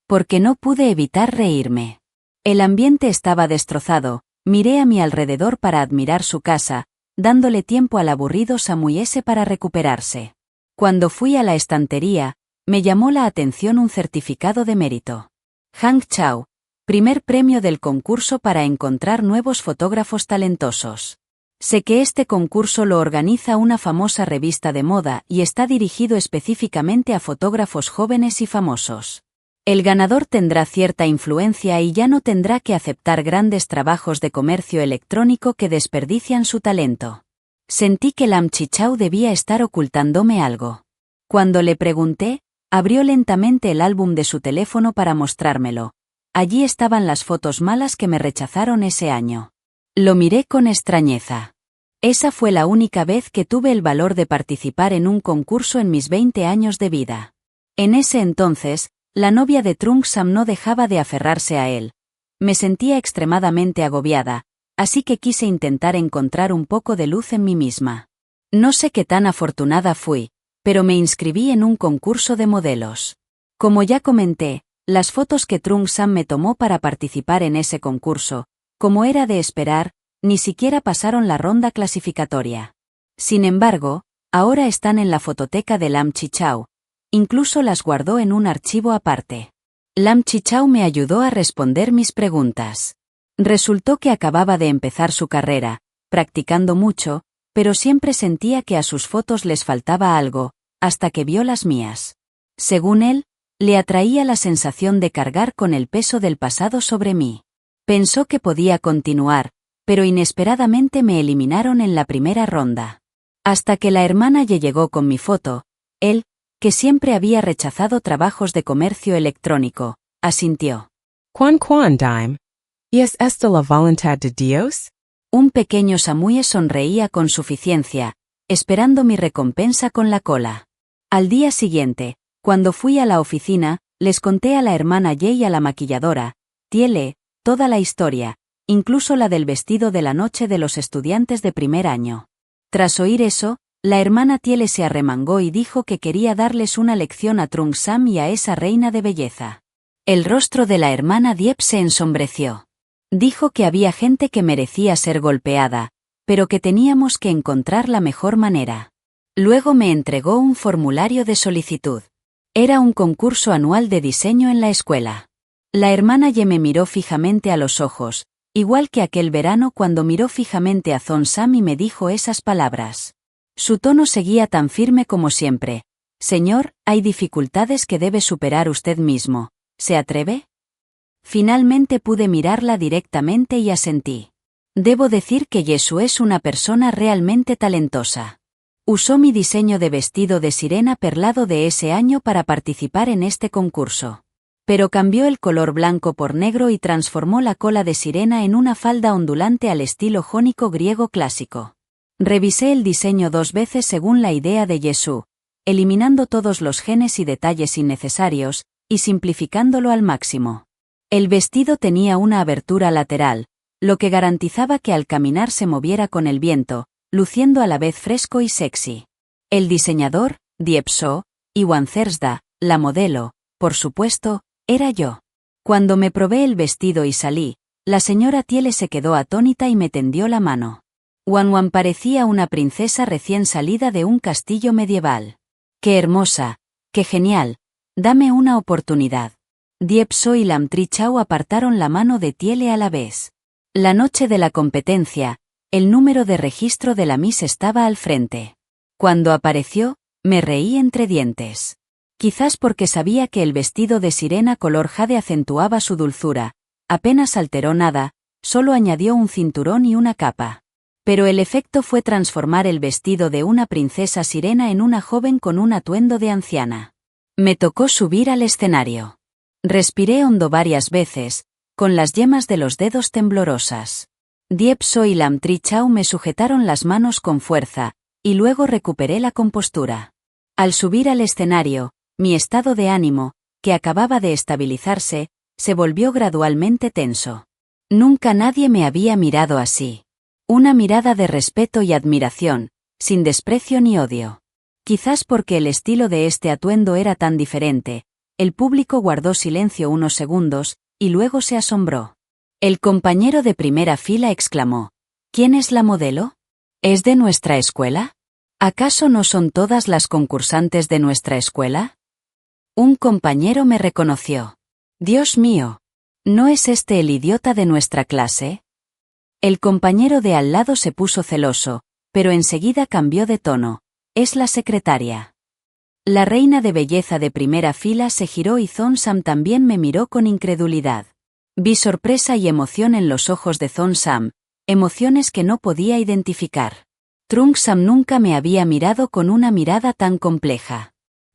Porque no pude evitar reírme. El ambiente estaba destrozado, miré a mi alrededor para admirar su casa, dándole tiempo al aburrido samoyese para recuperarse. Cuando fui a la estantería, me llamó la atención un certificado de mérito. Hang Chao, primer premio del concurso para encontrar nuevos fotógrafos talentosos. Sé que este concurso lo organiza una famosa revista de moda y está dirigido específicamente a fotógrafos jóvenes y famosos. El ganador tendrá cierta influencia y ya no tendrá que aceptar grandes trabajos de comercio electrónico que desperdician su talento. Sentí que Lam Tri Chao debía estar ocultándome algo. Cuando le pregunté, abrió lentamente el álbum de su teléfono para mostrármelo. Allí estaban las fotos malas que me rechazaron ese año. Lo miré con extrañeza. Esa fue la única vez que tuve el valor de participar en un concurso en mis 20 años de vida. En ese entonces, la novia de Trung Sam no dejaba de aferrarse a él. Me sentía extremadamente agobiada, así que quise intentar encontrar un poco de luz en mí misma. No sé qué tan afortunada fui, pero me inscribí en un concurso de modelos. Como ya comenté, las fotos que Trung Sam me tomó para participar en ese concurso, como era de esperar, ni siquiera pasaron la ronda clasificatoria. Sin embargo, ahora están en la fototeca de Lam Chichao. Incluso las guardó en un archivo aparte. Lam Chichao me ayudó a responder mis preguntas. Resultó que acababa de empezar su carrera, practicando mucho, pero siempre sentía que a sus fotos les faltaba algo, hasta que vio las mías. Según él, le atraía la sensación de cargar con el peso del pasado sobre mí. Pensó que podía continuar, pero inesperadamente me eliminaron en la primera ronda. Hasta que la hermana Ye llegó con mi foto, él, que siempre había rechazado trabajos de comercio electrónico, asintió. Quan dime. ¿Y es esta la voluntad de Dios? Un pequeño Samuel sonreía con suficiencia, esperando mi recompensa con la cola. Al día siguiente, cuando fui a la oficina, les conté a la hermana Ye y a la maquilladora, Tiele, toda la historia, incluso la del vestido de la noche de los estudiantes de primer año. Tras oír eso, la hermana Tiele se arremangó y dijo que quería darles una lección a Trung Sam y a esa reina de belleza. El rostro de la hermana Diep se ensombreció. Dijo que había gente que merecía ser golpeada, pero que teníamos que encontrar la mejor manera. Luego me entregó un formulario de solicitud. Era un concurso anual de diseño en la escuela. La hermana Ye me miró fijamente a los ojos, igual que aquel verano cuando miró fijamente a Thon Sam y me dijo esas palabras. Su tono seguía tan firme como siempre. Señor, hay dificultades que debe superar usted mismo. ¿Se atreve? Finalmente pude mirarla directamente y asentí. Debo decir que Jesús es una persona realmente talentosa. Usó mi diseño de vestido de sirena perlado de ese año para participar en este concurso. Pero cambió el color blanco por negro y transformó la cola de sirena en una falda ondulante al estilo jónico griego clásico. Revisé el diseño 2 veces según la idea de Jesús, eliminando todos los genes y detalles innecesarios, y simplificándolo al máximo. El vestido tenía una abertura lateral, lo que garantizaba que al caminar se moviera con el viento, luciendo a la vez fresco y sexy. El diseñador, Diep So, y Wan Thursda, la modelo, por supuesto, era yo. Cuando me probé el vestido y salí, la señora Tiele se quedó atónita y me tendió la mano. Wan parecía una princesa recién salida de un castillo medieval. ¡Qué hermosa! ¡Qué genial! Dame una oportunidad. Diep So y Lam Trichao apartaron la mano de Tiele a la vez. La noche de la competencia, el número de registro de la Miss estaba al frente. Cuando apareció, me reí entre dientes. Quizás porque sabía que el vestido de sirena color jade acentuaba su dulzura, apenas alteró nada, solo añadió un cinturón y una capa. Pero el efecto fue transformar el vestido de una princesa sirena en una joven con un atuendo de anciana. Me tocó subir al escenario. Respiré hondo varias veces, con las yemas de los dedos temblorosas. Diep So y Lam Trichao me sujetaron las manos con fuerza, y luego recuperé la compostura. Al subir al escenario, mi estado de ánimo, que acababa de estabilizarse, se volvió gradualmente tenso. Nunca nadie me había mirado así. Una mirada de respeto y admiración, sin desprecio ni odio. Quizás porque el estilo de este atuendo era tan diferente, el público guardó silencio unos segundos, y luego se asombró. El compañero de primera fila exclamó: ¿Quién es la modelo? ¿Es de nuestra escuela? ¿Acaso no son todas las concursantes de nuestra escuela? Un compañero me reconoció. Dios mío, ¿no es este el idiota de nuestra clase? El compañero de al lado se puso celoso, pero enseguida cambió de tono. Es la secretaria. La reina de belleza de primera fila se giró y Thon Sam también me miró con incredulidad. Vi sorpresa y emoción en los ojos de Thon Sam, emociones que no podía identificar. Trung Sam nunca me había mirado con una mirada tan compleja.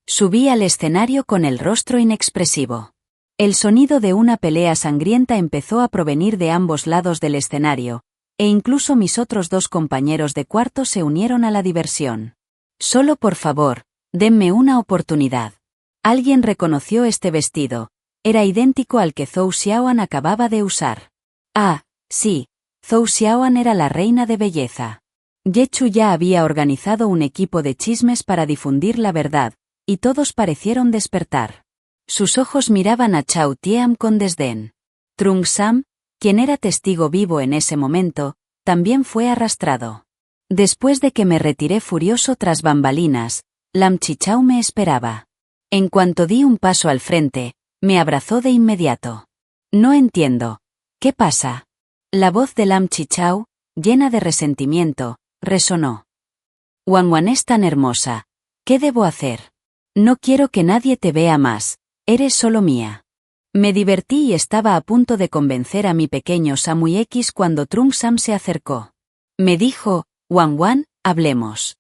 Subí al escenario con el rostro inexpresivo. El sonido de una pelea sangrienta empezó a provenir de ambos lados del escenario, e incluso mis otros 2 compañeros de cuarto se unieron a la diversión. Solo por favor, denme una oportunidad. Alguien reconoció este vestido. Era idéntico al que Zhou Xiaoan acababa de usar. Ah, sí, Zhou Xiaoan era la reina de belleza. Yechu ya había organizado un equipo de chismes para difundir la verdad, y todos parecieron despertar. Sus ojos miraban a Chao Tiam con desdén. Trung Sam, quien era testigo vivo en ese momento, también fue arrastrado. Después de que me retiré furioso tras bambalinas, Lam Chichao me esperaba. En cuanto di un paso al frente, me abrazó de inmediato. No entiendo. ¿Qué pasa? La voz de Lam Chichao, llena de resentimiento, resonó. Wanwan es tan hermosa. ¿Qué debo hacer? No quiero que nadie te vea más. Eres solo mía. Me divertí y estaba a punto de convencer a mi pequeño Samui X cuando Trung Sam se acercó. Me dijo, Wanwan, hablemos.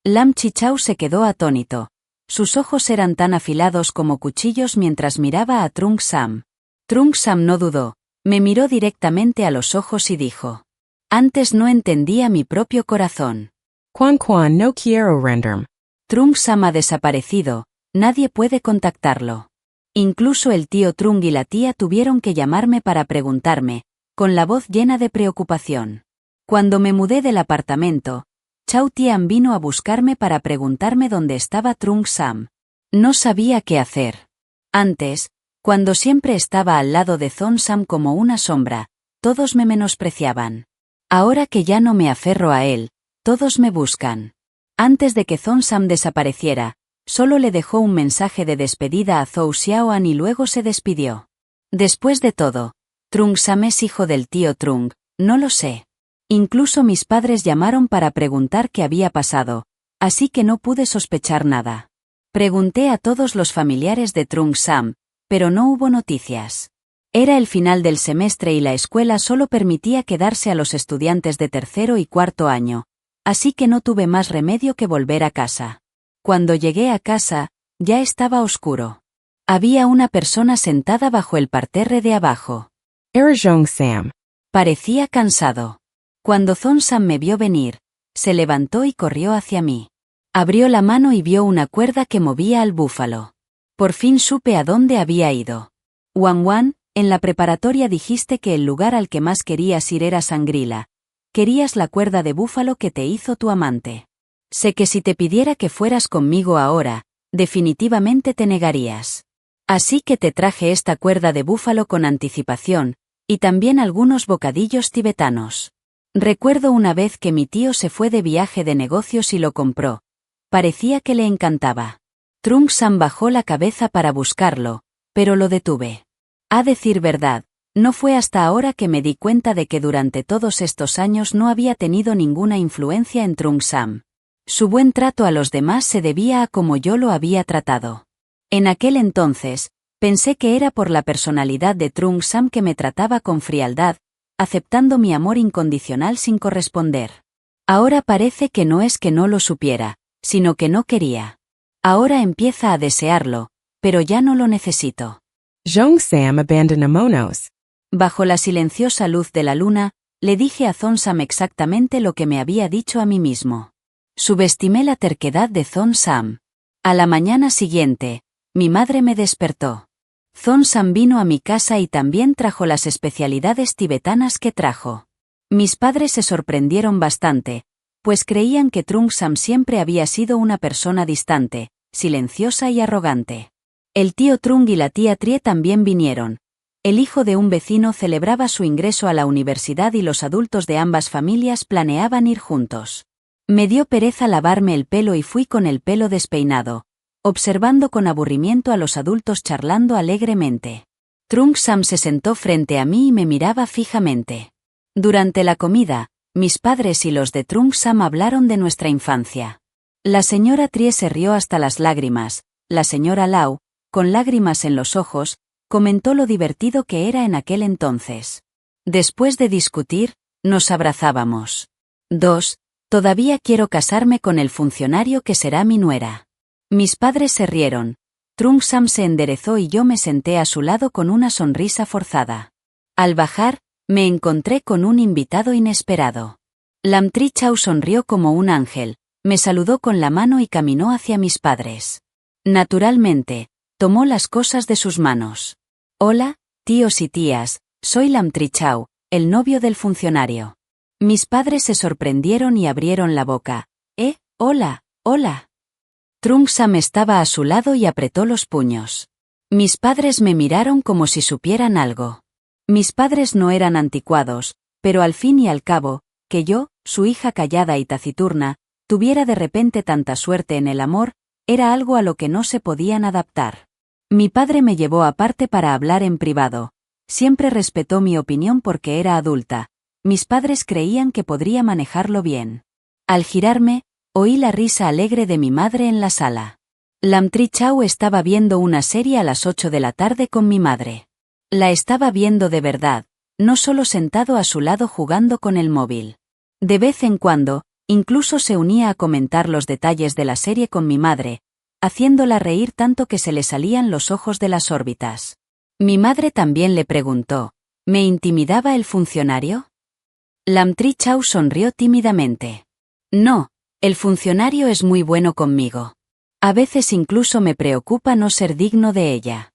Lam Chichao se quedó atónito. Sus ojos eran tan afilados como cuchillos mientras miraba a Trung Sam. Trung Sam no dudó, me miró directamente a los ojos y dijo. Antes no entendía mi propio corazón. Quan Quan no quiero renderme. Trung Sam ha desaparecido, nadie puede contactarlo. Incluso el tío Trung y la tía tuvieron que llamarme para preguntarme, con la voz llena de preocupación. Cuando me mudé del apartamento, Chao Tian vino a buscarme para preguntarme dónde estaba Trung Sam. No sabía qué hacer. Antes, cuando siempre estaba al lado de Thon Sam como una sombra, todos me menospreciaban. Ahora que ya no me aferro a él, todos me buscan. Antes de que Thon Sam desapareciera, solo le dejó un mensaje de despedida a Zhou Xiaoan y luego se despidió. Después de todo, Trung Sam es hijo del tío Trung, no lo sé. Incluso mis padres llamaron para preguntar qué había pasado, así que no pude sospechar nada. Pregunté a todos los familiares de Trung Sam, pero no hubo noticias. Era el final del semestre y la escuela solo permitía quedarse a los estudiantes de tercero y cuarto año, así que no tuve más remedio que volver a casa. Cuando llegué a casa, ya estaba oscuro. Había una persona sentada bajo el parterre de abajo. Era Jong Sam. Parecía cansado. Cuando Thon Sam me vio venir, se levantó y corrió hacia mí. Abrió la mano y vio una cuerda que movía al búfalo. Por fin supe a dónde había ido. Wanwan, en la preparatoria dijiste que el lugar al que más querías ir era Sangrila. Querías la cuerda de búfalo que te hizo tu amante. Sé que si te pidiera que fueras conmigo ahora, definitivamente te negarías. Así que te traje esta cuerda de búfalo con anticipación, y también algunos bocadillos tibetanos. Recuerdo una vez que mi tío se fue de viaje de negocios y lo compró. Parecía que le encantaba. Trung Sam bajó la cabeza para buscarlo, pero lo detuve. A decir verdad, no fue hasta ahora que me di cuenta de que durante todos estos años no había tenido ninguna influencia en Trung Sam. Su buen trato a los demás se debía a cómo yo lo había tratado. En aquel entonces, pensé que era por la personalidad de Trung Sam que me trataba con frialdad, aceptando mi amor incondicional sin corresponder. Ahora parece que no es que no lo supiera, sino que no quería. Ahora empieza a desearlo, pero ya no lo necesito. Jong Sam abandoned Monos. Bajo la silenciosa luz de la luna, le dije a Thon Sam exactamente lo que me había dicho a mí mismo. Subestimé la terquedad de Thon Sam. A la mañana siguiente, mi madre me despertó. Thon Sam vino a mi casa y también trajo las especialidades tibetanas que trajo. Mis padres se sorprendieron bastante, pues creían que Trung Sam siempre había sido una persona distante, silenciosa y arrogante. El tío Trung y la tía Trie también vinieron. El hijo de un vecino celebraba su ingreso a la universidad y los adultos de ambas familias planeaban ir juntos. Me dio pereza lavarme el pelo y fui con el pelo despeinado, observando con aburrimiento a los adultos charlando alegremente. Trung Sam se sentó frente a mí y me miraba fijamente. Durante la comida, mis padres y los de Trung Sam hablaron de nuestra infancia. La señora Trie se rió hasta las lágrimas, la señora Lau, con lágrimas en los ojos, comentó lo divertido que era en aquel entonces. Después de discutir, nos abrazábamos. 2. Todavía quiero casarme con el funcionario que será mi nuera. Mis padres se rieron. Trung Sam se enderezó y yo me senté a su lado con una sonrisa forzada. Al bajar, me encontré con un invitado inesperado. Lam Tri Chao sonrió como un ángel, me saludó con la mano y caminó hacia mis padres. Naturalmente, tomó las cosas de sus manos. Hola, tíos y tías, soy Lam Tri Chao, el novio del funcionario. Mis padres se sorprendieron y abrieron la boca. Hola, hola. Trung Sam estaba a su lado y apretó los puños. Mis padres me miraron como si supieran algo. Mis padres no eran anticuados, pero al fin y al cabo, que yo, su hija callada y taciturna, tuviera de repente tanta suerte en el amor, era algo a lo que no se podían adaptar. Mi padre me llevó aparte para hablar en privado. Siempre respetó mi opinión porque era adulta. Mis padres creían que podría manejarlo bien. Al girarme, oí la risa alegre de mi madre en la sala. Lam Tri Chau estaba viendo una serie a las 8 de la tarde con mi madre. La estaba viendo de verdad, no solo sentado a su lado jugando con el móvil. De vez en cuando, incluso se unía a comentar los detalles de la serie con mi madre, haciéndola reír tanto que se le salían los ojos de las órbitas. Mi madre también le preguntó, ¿me intimidaba el funcionario? Lam Tri Chau sonrió tímidamente. No, el funcionario es muy bueno conmigo. A veces incluso me preocupa no ser digno de ella.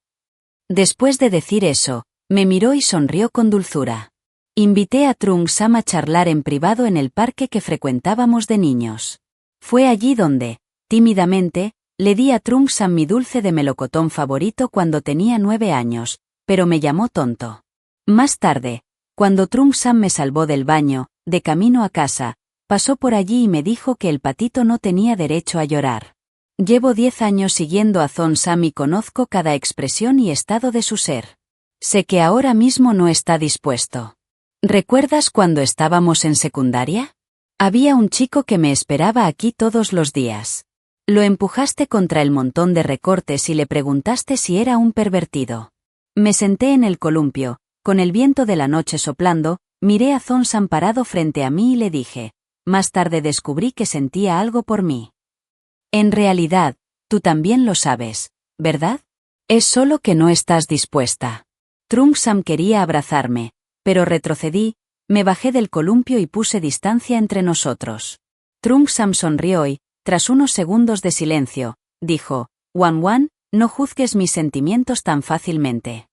Después de decir eso, me miró y sonrió con dulzura. Invité a Trung Sam a charlar en privado en el parque que frecuentábamos de niños. Fue allí donde, tímidamente, le di a Trung Sam mi dulce de melocotón favorito cuando tenía 9 años, pero me llamó tonto. Más tarde, cuando Trung Sam me salvó del baño, de camino a casa, pasó por allí y me dijo que el patito no tenía derecho a llorar. Llevo 10 años siguiendo a Thon Sam y conozco cada expresión y estado de su ser. Sé que ahora mismo no está dispuesto. ¿Recuerdas cuando estábamos en secundaria? Había un chico que me esperaba aquí todos los días. Lo empujaste contra el montón de recortes y le preguntaste si era un pervertido. Me senté en el columpio, con el viento de la noche soplando, miré a Thon Sam parado frente a mí y le dije. Más tarde descubrí que sentía algo por mí. En realidad, tú también lo sabes, ¿verdad? Es solo que no estás dispuesta. Trung Sam quería abrazarme, pero retrocedí, me bajé del columpio y puse distancia entre nosotros. Trung Sam sonrió y, tras unos segundos de silencio, dijo, Wan Wan, no juzgues mis sentimientos tan fácilmente.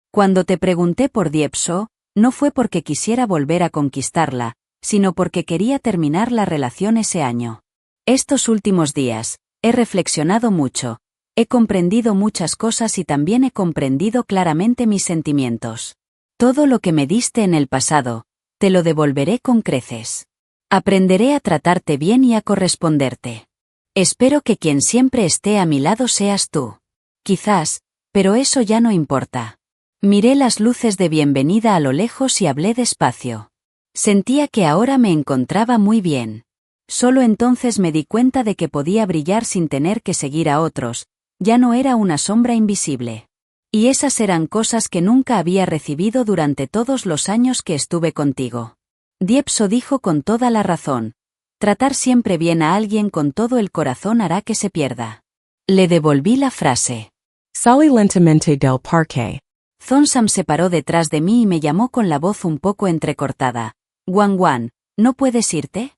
Cuando te pregunté por Diep So, no fue porque quisiera volver a conquistarla, sino porque quería terminar la relación ese año. Estos últimos días, he reflexionado mucho, he comprendido muchas cosas y también he comprendido claramente mis sentimientos. Todo lo que me diste en el pasado, te lo devolveré con creces. Aprenderé a tratarte bien y a corresponderte. Espero que quien siempre esté a mi lado seas tú. Quizás, pero eso ya no importa. Miré las luces de bienvenida a lo lejos y hablé despacio. Sentía que ahora me encontraba muy bien. Solo entonces me di cuenta de que podía brillar sin tener que seguir a otros, ya no era una sombra invisible. Y esas eran cosas que nunca había recibido durante todos los años que estuve contigo. Diep So dijo con toda la razón. Tratar siempre bien a alguien con todo el corazón hará que se pierda. Le devolví la frase. Salí lentamente del parque. Thon Sam se paró detrás de mí y me llamó con la voz un poco entrecortada. Wan Wan, ¿no puedes irte?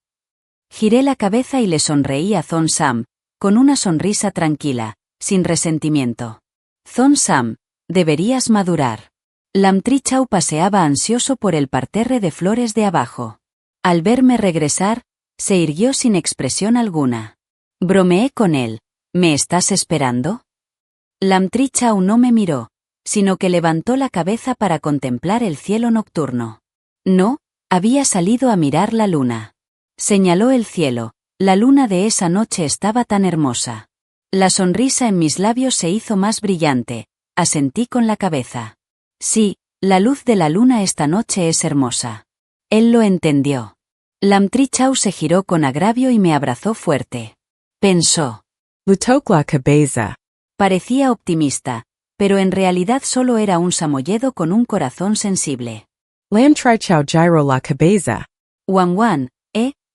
Giré la cabeza y le sonreí a Thon Sam, con una sonrisa tranquila, sin resentimiento. Thon Sam, deberías madurar. Lam Tri Chau paseaba ansioso por el parterre de flores de abajo. Al verme regresar, se irguió sin expresión alguna. Bromeé con él. ¿Me estás esperando? Lam Tri Chau no me miró, sino que levantó la cabeza para contemplar el cielo nocturno. No, había salido a mirar la luna. Señaló el cielo, la luna de esa noche estaba tan hermosa. La sonrisa en mis labios se hizo más brillante, asentí con la cabeza. Sí, la luz de la luna esta noche es hermosa. Él lo entendió. Lam Tri Chau se giró con agravio y me abrazó fuerte. Pensó. Lutokla cabeza. Parecía optimista, pero en realidad solo era un samoyedo con un corazón sensible. Lam Tri Chau gyro la cabeza. Wan Wan,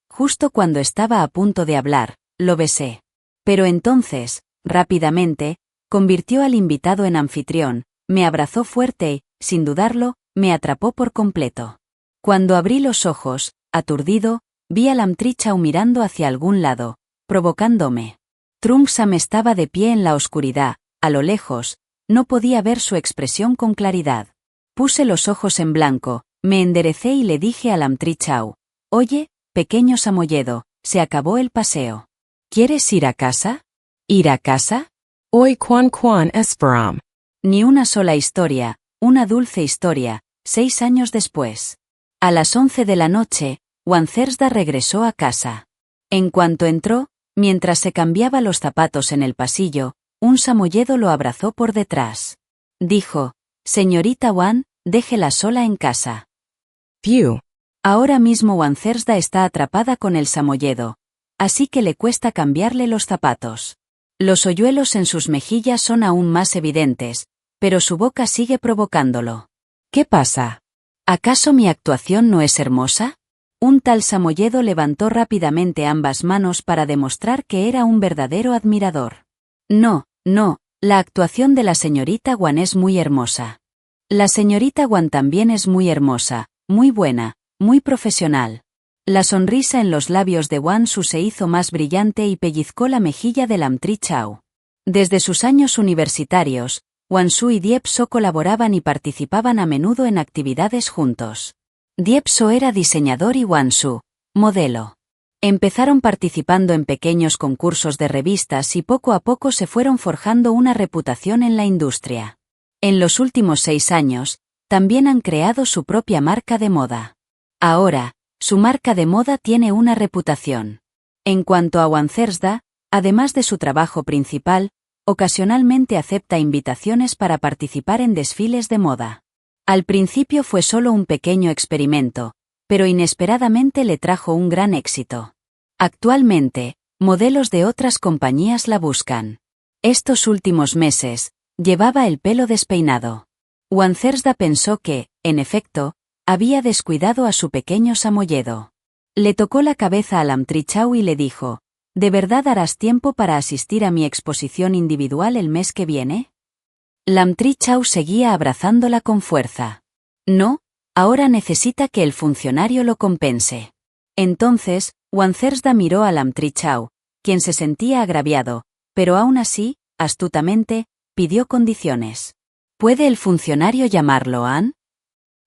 justo cuando estaba a punto de hablar, lo besé. Pero entonces, rápidamente, convirtió al invitado en anfitrión, me abrazó fuerte y, sin dudarlo, me atrapó por completo. Cuando abrí los ojos, aturdido, vi a Lam Tri Chau mirando hacia algún lado, provocándome. Trung Sam estaba de pie en la oscuridad, a lo lejos, no podía ver su expresión con claridad. Puse los ojos en blanco, me enderecé y le dije a Lam Tri Chau, Oye, pequeño samoyedo, se acabó el paseo. ¿Quieres ir a casa? ¿Ir a casa? Oi quan esperam. Ni una sola historia, una dulce historia, 6 años después. A las 11 de la noche, Wanzerda regresó a casa. En cuanto entró, mientras se cambiaba los zapatos en el pasillo, un samoyedo lo abrazó por detrás. Dijo, «Señorita Wan, déjela sola en casa». Phew. Ahora mismo Wanzerda está atrapada con el samoyedo, así que le cuesta cambiarle los zapatos. Los hoyuelos en sus mejillas son aún más evidentes, pero su boca sigue provocándolo. ¿Qué pasa? ¿Acaso mi actuación no es hermosa? Un tal samoyedo levantó rápidamente ambas manos para demostrar que era un verdadero admirador. No, la actuación de la señorita Wan es muy hermosa. La señorita Wan también es muy hermosa, muy buena, muy profesional. La sonrisa en los labios de Wan Su se hizo más brillante y pellizcó la mejilla de Lam Tri Chao. Desde sus años universitarios, Wan Su y Diep So colaboraban y participaban a menudo en actividades juntos. Diep So era diseñador y Wan Su, modelo. Empezaron participando en pequeños concursos de revistas y poco a poco se fueron forjando una reputación en la industria. En los últimos 6 años, también han creado su propia marca de moda. Ahora, su marca de moda tiene una reputación. En cuanto a Wanzerda, además de su trabajo principal, ocasionalmente acepta invitaciones para participar en desfiles de moda. Al principio fue solo un pequeño experimento, pero inesperadamente le trajo un gran éxito. Actualmente, modelos de otras compañías la buscan. Estos últimos meses, llevaba el pelo despeinado. Wanzerda pensó que, en efecto, había descuidado a su pequeño samoyedo. Le tocó la cabeza a Lam Tri Chao y le dijo, ¿de verdad harás tiempo para asistir a mi exposición individual el mes que viene? Lam Tri Chao seguía abrazándola con fuerza. No, ahora necesita que el funcionario lo compense. Entonces, Wanzerda miró a Lam Tri Chao, quien se sentía agraviado, pero aún así, astutamente, pidió condiciones. ¿Puede el funcionario llamarlo An?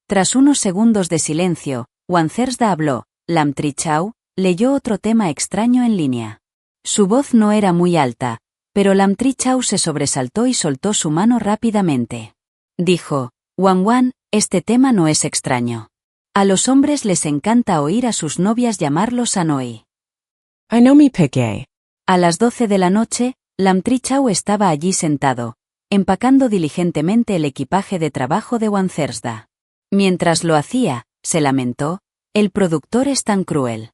Tras unos segundos de silencio, Wanzerda habló. Lam Tri Chao leyó otro tema extraño en línea. Su voz no era muy alta, pero Lam Tri Chao se sobresaltó y soltó su mano rápidamente. Dijo, Wan, este tema no es extraño. A los hombres les encanta oír a sus novias llamarlos Anoi. I know me pique. A las 12 de la noche, Lam Tri Chao estaba allí sentado, empacando diligentemente el equipaje de trabajo de Wanzerda. Mientras lo hacía, se lamentó, el productor es tan cruel.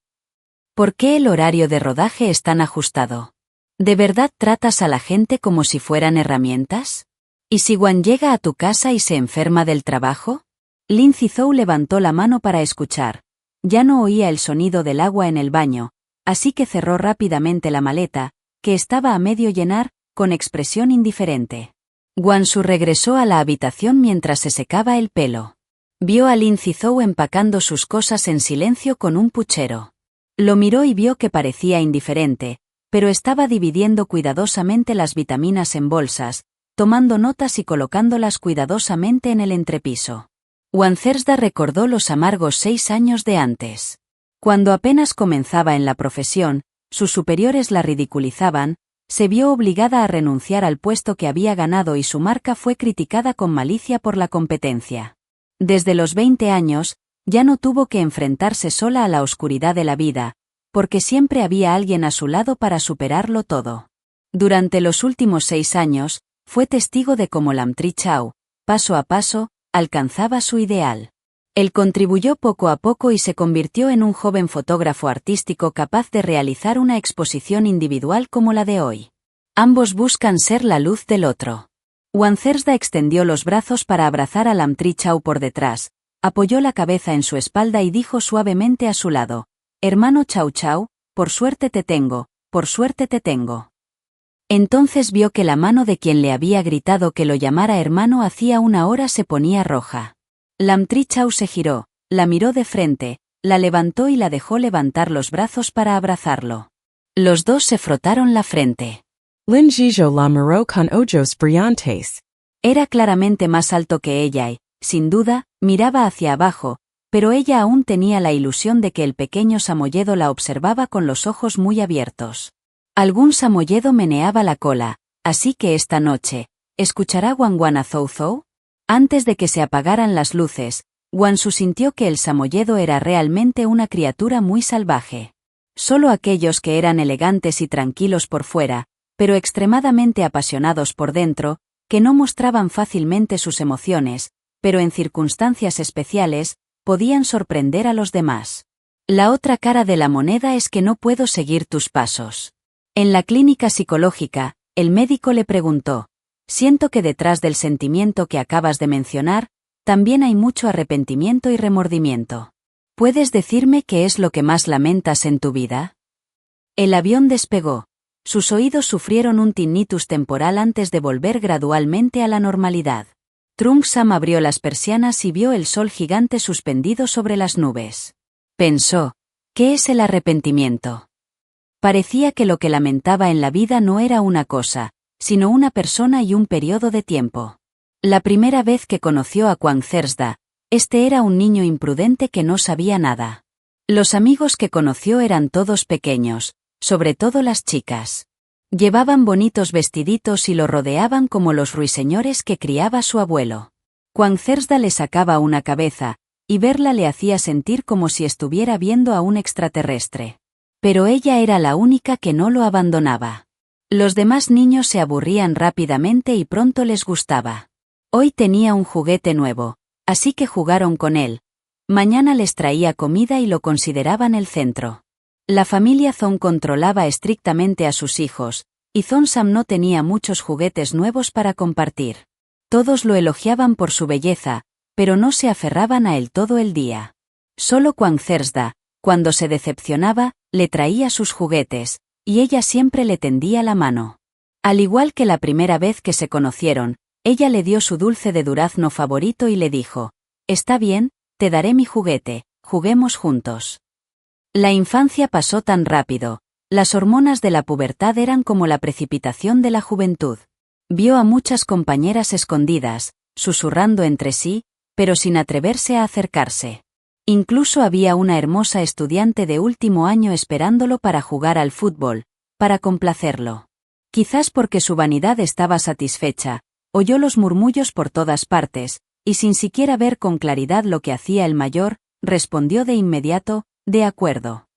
¿Por qué el horario de rodaje es tan ajustado? ¿De verdad tratas a la gente como si fueran herramientas? ¿Y si Wan llega a tu casa y se enferma del trabajo? Lin Zhou levantó la mano para escuchar. Ya no oía el sonido del agua en el baño, así que cerró rápidamente la maleta, que estaba a medio llenar, con expresión indiferente. Wan Su regresó a la habitación mientras se secaba el pelo. Vio a Lin Zhou empacando sus cosas en silencio con un puchero. Lo miró y vio que parecía indiferente, pero estaba dividiendo cuidadosamente las vitaminas en bolsas, tomando notas y colocándolas cuidadosamente en el entrepiso. Wanzerda recordó los amargos 6 años de antes. Cuando apenas comenzaba en la profesión, sus superiores la ridiculizaban, se vio obligada a renunciar al puesto que había ganado y su marca fue criticada con malicia por la competencia. Desde los 20 años, ya no tuvo que enfrentarse sola a la oscuridad de la vida, porque siempre había alguien a su lado para superarlo todo. Durante los últimos 6 años, fue testigo de cómo Lam Tri Chao, paso a paso, alcanzaba su ideal. Él contribuyó poco a poco y se convirtió en un joven fotógrafo artístico capaz de realizar una exposición individual como la de hoy. Ambos buscan ser la luz del otro. Wanzerda extendió los brazos para abrazar a Lam Tri Chao por detrás, apoyó la cabeza en su espalda y dijo suavemente a su lado, «Hermano Chao Chao, por suerte te tengo, por suerte te tengo». Entonces vio que la mano de quien le había gritado que lo llamara hermano hacía una hora se ponía roja. Lam Tri Chao se giró, la miró de frente, la levantó y la dejó levantar los brazos para abrazarlo. Los dos se frotaron la frente. Lin Zhizhou la miró con ojos brillantes. Era claramente más alto que ella y, sin duda, miraba hacia abajo, pero ella aún tenía la ilusión de que el pequeño samoyedo la observaba con los ojos muy abiertos. Algún samoyedo meneaba la cola, así que esta noche, ¿escuchará Wanwan Zou Zou? Antes de que se apagaran las luces, Wansu sintió que el samoyedo era realmente una criatura muy salvaje. Solo aquellos que eran elegantes y tranquilos por fuera, pero extremadamente apasionados por dentro, que no mostraban fácilmente sus emociones, pero en circunstancias especiales, podían sorprender a los demás. La otra cara de la moneda es que no puedo seguir tus pasos. En la clínica psicológica, el médico le preguntó: siento que detrás del sentimiento que acabas de mencionar, también hay mucho arrepentimiento y remordimiento. ¿Puedes decirme qué es lo que más lamentas en tu vida? El avión despegó. Sus oídos sufrieron un tinnitus temporal antes de volver gradualmente a la normalidad. Trung Sam abrió las persianas y vio el sol gigante suspendido sobre las nubes. Pensó: ¿qué es el arrepentimiento? Parecía que lo que lamentaba en la vida no era una cosa, sino una persona y un periodo de tiempo. La primera vez que conoció a Kwang Zersda, este era un niño imprudente que no sabía nada. Los amigos que conoció eran todos pequeños, sobre todo las chicas. Llevaban bonitos vestiditos y lo rodeaban como los ruiseñores que criaba su abuelo. Kwang Zersda le sacaba una cabeza, y verla le hacía sentir como si estuviera viendo a un extraterrestre. Pero ella era la única que no lo abandonaba. Los demás niños se aburrían rápidamente y pronto les gustaba. Hoy tenía un juguete nuevo, así que jugaron con él. Mañana les traía comida y lo consideraban el centro. La familia Zong controlaba estrictamente a sus hijos, y Zong Sam no tenía muchos juguetes nuevos para compartir. Todos lo elogiaban por su belleza, pero no se aferraban a él todo el día. Solo Kwang Zersda, cuando se decepcionaba, le traía sus juguetes, y ella siempre le tendía la mano. Al igual que la primera vez que se conocieron, ella le dio su dulce de durazno favorito y le dijo: «Está bien, te daré mi juguete, juguemos juntos». La infancia pasó tan rápido, las hormonas de la pubertad eran como la precipitación de la juventud. Vio a muchas compañeras escondidas, susurrando entre sí, pero sin atreverse a acercarse. Incluso había una hermosa estudiante de último año esperándolo para jugar al fútbol, para complacerlo. Quizás porque su vanidad estaba satisfecha, oyó los murmullos por todas partes, y sin siquiera ver con claridad lo que hacía el mayor, respondió de inmediato: «De acuerdo».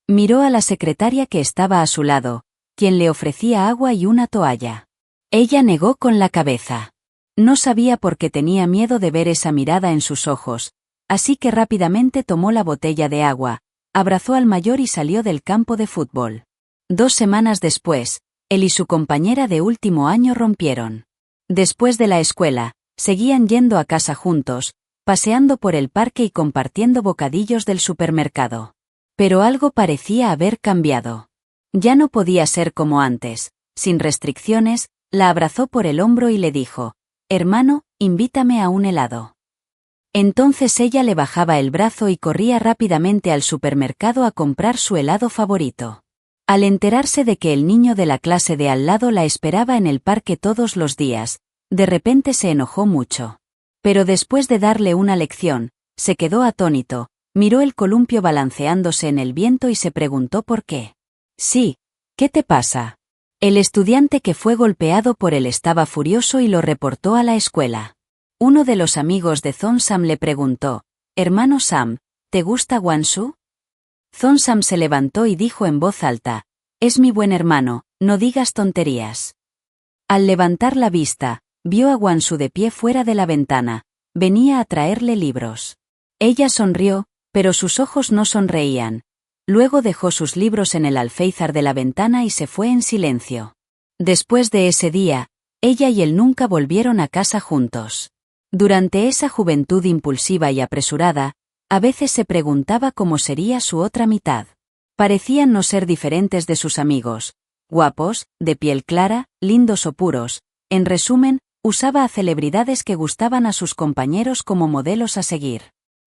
Miró a la secretaria que estaba a su lado, quien le ofrecía agua y una toalla. Ella negó con la cabeza. No sabía por qué tenía miedo de ver esa mirada en sus ojos, así que rápidamente tomó la botella de agua, abrazó al mayor y salió del campo de fútbol. 2 semanas después, él y su compañera de último año rompieron. Después de la escuela, seguían yendo a casa juntos, paseando por el parque y compartiendo bocadillos del supermercado. Pero algo parecía haber cambiado. Ya no podía ser como antes, sin restricciones, la abrazó por el hombro y le dijo: «Hermano, invítame a un helado». Entonces ella le bajaba el brazo y corría rápidamente al supermercado a comprar su helado favorito. Al enterarse de que el niño de la clase de al lado la esperaba en el parque todos los días, de repente se enojó mucho. Pero después de darle una lección, se quedó atónito, miró el columpio balanceándose en el viento y se preguntó por qué. «Sí, ¿qué te pasa?». El estudiante que fue golpeado por él estaba furioso y lo reportó a la escuela. Uno de los amigos de Zong Sam le preguntó: «Hermano Sam, ¿te gusta Wansu?». Zong Sam se levantó y dijo en voz alta: «Es mi buen hermano, no digas tonterías». Al levantar la vista, vio a Wansu de pie fuera de la ventana, venía a traerle libros. Ella sonrió, pero sus ojos no sonreían. Luego dejó sus libros en el alféizar de la ventana y se fue en silencio. Después de ese día, ella y él nunca volvieron a casa juntos. Durante esa juventud impulsiva y apresurada, a veces se preguntaba cómo sería su otra mitad. Parecían no ser diferentes de sus amigos, guapos, de piel clara, lindos o puros. En resumen, usaba a celebridades que gustaban a sus compañeros como modelos a seguir.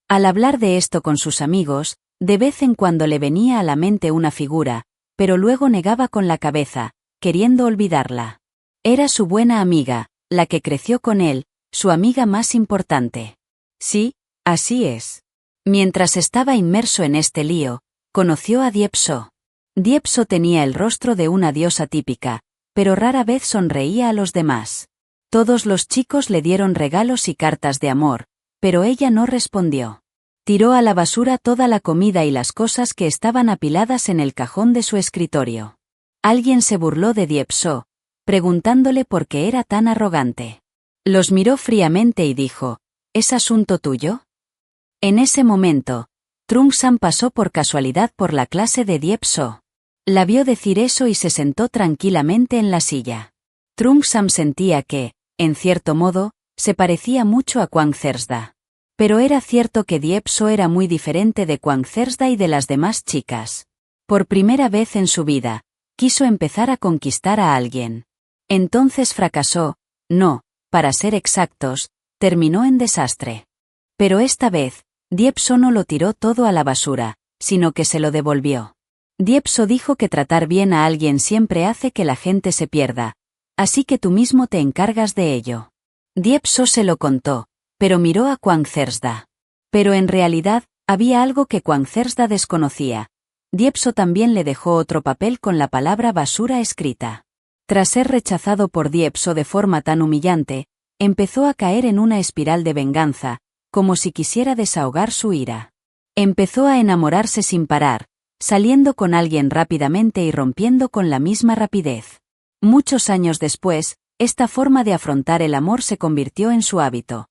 Al hablar de esto con sus amigos, de vez en cuando le venía a la mente una figura, pero luego negaba con la cabeza, queriendo olvidarla. Era su buena amiga, la que creció con él, su amiga más importante. «Sí, así es. Mientras estaba inmerso en este lío, conoció a Diepso. Diepso tenía el rostro de una diosa típica, pero rara vez sonreía a los demás. Todos los chicos le dieron regalos y cartas de amor, pero ella no respondió. Tiró a la basura toda la comida y las cosas que estaban apiladas en el cajón de su escritorio. Alguien se burló de Diepso, preguntándole por qué era tan arrogante. Los miró fríamente y dijo, ¿es asunto tuyo? En ese momento, Trungsam pasó por casualidad por la clase de Diepso. La vio decir eso y se sentó tranquilamente en la silla. Trungsam sentía que, en cierto modo, se parecía mucho a Kwang Thersda. Pero era cierto que Diepso era muy diferente de Kwang Thersda y de las demás chicas. Por primera vez en su vida, quiso empezar a conquistar a alguien. Entonces fracasó, no, para ser exactos, terminó en desastre. Pero esta vez, Diepso no lo tiró todo a la basura, sino que se lo devolvió. Diepso dijo que tratar bien a alguien siempre hace que la gente se pierda, así que tú mismo te encargas de ello. Diepso se lo contó, pero miró a Kwang Thersda. Pero en realidad, había algo que Kwang Thersda desconocía. Diepso también le dejó otro papel con la palabra basura escrita. Tras ser rechazado por Diepso de forma tan humillante, empezó a caer en una espiral de venganza, como si quisiera desahogar su ira. Empezó a enamorarse sin parar, saliendo con alguien rápidamente y rompiendo con la misma rapidez. Muchos años después, esta forma de afrontar el amor se convirtió en su hábito.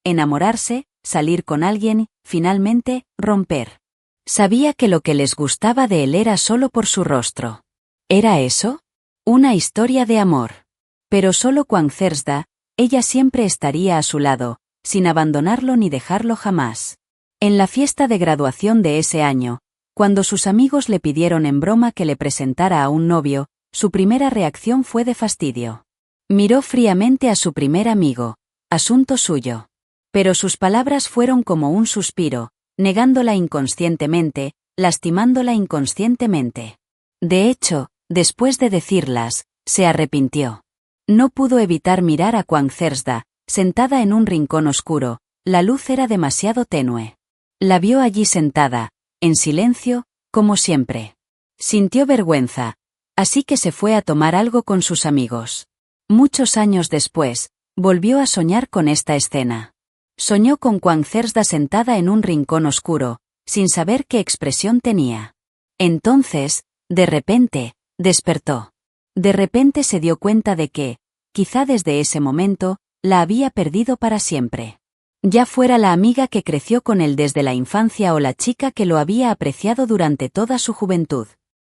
Enamorarse, salir con alguien, finalmente, romper. Sabía que lo que les gustaba de él era solo por su rostro. ¿Era eso? Una historia de amor. Pero solo Kwang Thersda, ella siempre estaría a su lado, sin abandonarlo ni dejarlo jamás. En la fiesta de graduación de ese año, cuando sus amigos le pidieron en broma que le presentara a un novio, su primera reacción fue de fastidio. Miró fríamente a su primer amigo, asunto suyo. Pero sus palabras fueron como un suspiro, negándola inconscientemente, lastimándola inconscientemente. De hecho, después de decirlas, se arrepintió. No pudo evitar mirar a Kwang Thersda, sentada en un rincón oscuro, la luz era demasiado tenue. La vio allí sentada, en silencio, como siempre. Sintió vergüenza, así que se fue a tomar algo con sus amigos. Muchos años después, volvió a soñar con esta escena. Soñó con Kwang Thersda sentada en un rincón oscuro, sin saber qué expresión tenía. Entonces, de repente, despertó. De repente se dio cuenta de que, quizá desde ese momento, la había perdido para siempre. Ya fuera la amiga que creció con él desde la infancia o la chica que lo había apreciado durante toda su juventud.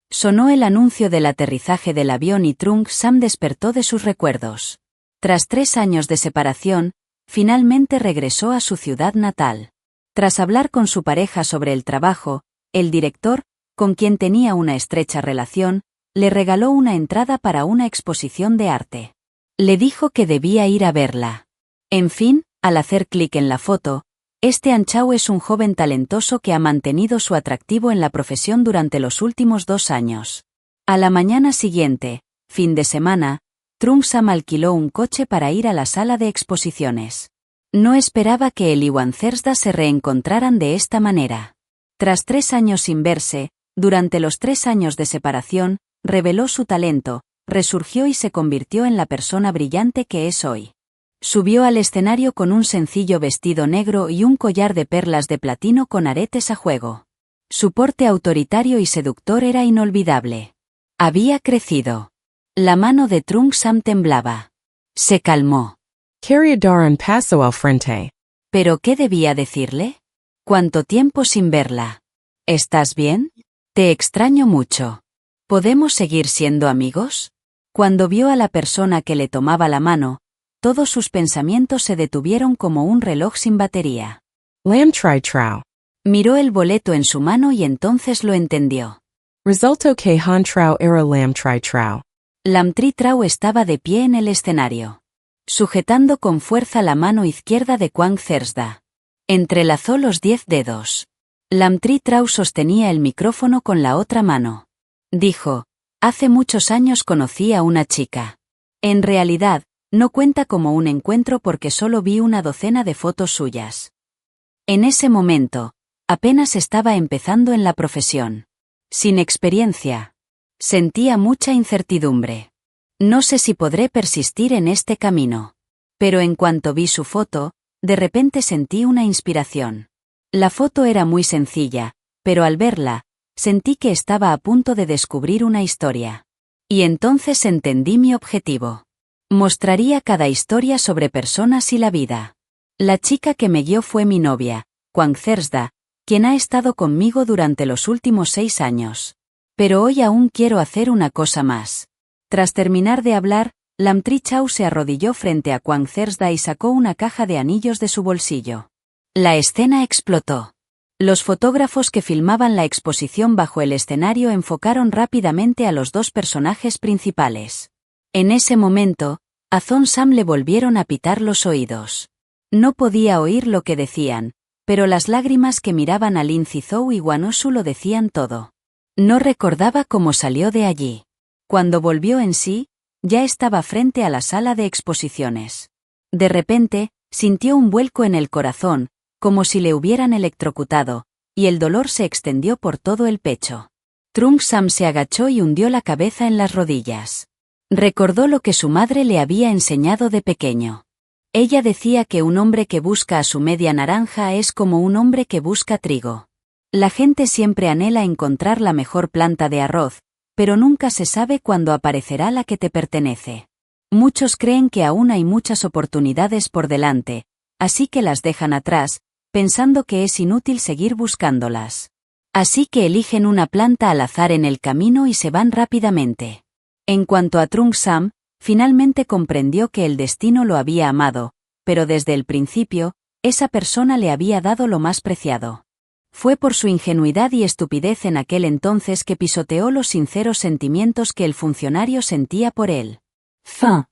Sonó el anuncio del aterrizaje del avión y Trungsam despertó de sus recuerdos. Tras 3 años de separación, finalmente regresó a su ciudad natal. Tras hablar con su pareja sobre el trabajo, el director, con quien tenía una estrecha relación, le regaló una entrada para una exposición de arte. Le dijo que debía ir a verla. En fin, al hacer clic en la foto, este Anchao es un joven talentoso que ha mantenido su atractivo en la profesión durante los últimos 2 años. A la mañana siguiente, fin de semana, Trungsam alquiló un coche para ir a la sala de exposiciones. No esperaba que él y Kwang Thersda se reencontraran de esta manera. Tras 3 años sin verse, durante los 3 años de separación, reveló su talento, resurgió y se convirtió en la persona brillante que es hoy. Subió al escenario con un sencillo vestido negro y un collar de perlas de platino con aretes a juego. Su porte autoritario y seductor era inolvidable. Había crecido. La mano de Trungsam temblaba. Se calmó. Caryadaran pasó al frente. ¿Pero qué debía decirle? ¿Cuánto tiempo sin verla? ¿Estás bien? Te extraño mucho. ¿Podemos seguir siendo amigos? Cuando vio a la persona que le tomaba la mano, todos sus pensamientos se detuvieron como un reloj sin batería. Lam Tri Trao. Miró el boleto en su mano y entonces lo entendió. Resultó que Han Trao era Lam Tri Trao. Lam Tri Trao estaba de pie en el escenario, sujetando con fuerza la mano izquierda de Kwang Thersda. Entrelazó los 10 dedos. Lam Tri Trao sostenía el micrófono con la otra mano. Dijo, hace muchos años conocí a una chica. En realidad, no cuenta como un encuentro porque solo vi una docena de fotos suyas. En ese momento, Apenas estaba empezando en la profesión. Sin experiencia. Sentía mucha incertidumbre. No sé si podré persistir en este camino. Pero en cuanto vi su foto, de repente sentí una inspiración. La foto era muy sencilla, pero al verla, sentí que estaba a punto de descubrir una historia. Y entonces entendí mi objetivo. Mostraría cada historia sobre personas y la vida. La chica que me guió fue mi novia, Kwang Thersda, quien ha estado conmigo durante los últimos 6 años. Pero hoy aún quiero hacer una cosa más. Tras terminar de hablar, Lam Tri Chau se arrodilló frente a Kwang Thersda y sacó una caja de anillos de su bolsillo. La escena explotó. Los fotógrafos que filmaban la exposición bajo el escenario enfocaron rápidamente a los 2 personajes principales. En ese momento, a Thon Sam le volvieron a pitar los oídos. No podía oír lo que decían, pero las lágrimas que miraban a Lin Zizou y Wanosu lo decían todo. No recordaba cómo salió de allí. Cuando volvió en sí, ya estaba frente a la sala de exposiciones. De repente, sintió un vuelco en el corazón, como si le hubieran electrocutado, y el dolor se extendió por todo el pecho. Trung Sam se agachó y hundió la cabeza en las rodillas. Recordó lo que su madre le había enseñado de pequeño. Ella decía que un hombre que busca a su media naranja es como un hombre que busca trigo. La gente siempre anhela encontrar la mejor planta de arroz, pero nunca se sabe cuándo aparecerá la que te pertenece. Muchos creen que aún hay muchas oportunidades por delante, así que las dejan atrás, pensando que es inútil seguir buscándolas. Así que eligen una planta al azar en el camino y se van rápidamente. En cuanto a Trung Sam, finalmente comprendió que el destino lo había amado, pero desde el principio, esa persona le había dado lo más preciado. Fue por su ingenuidad y estupidez en aquel entonces que pisoteó los sinceros sentimientos que el funcionario sentía por él. Fin.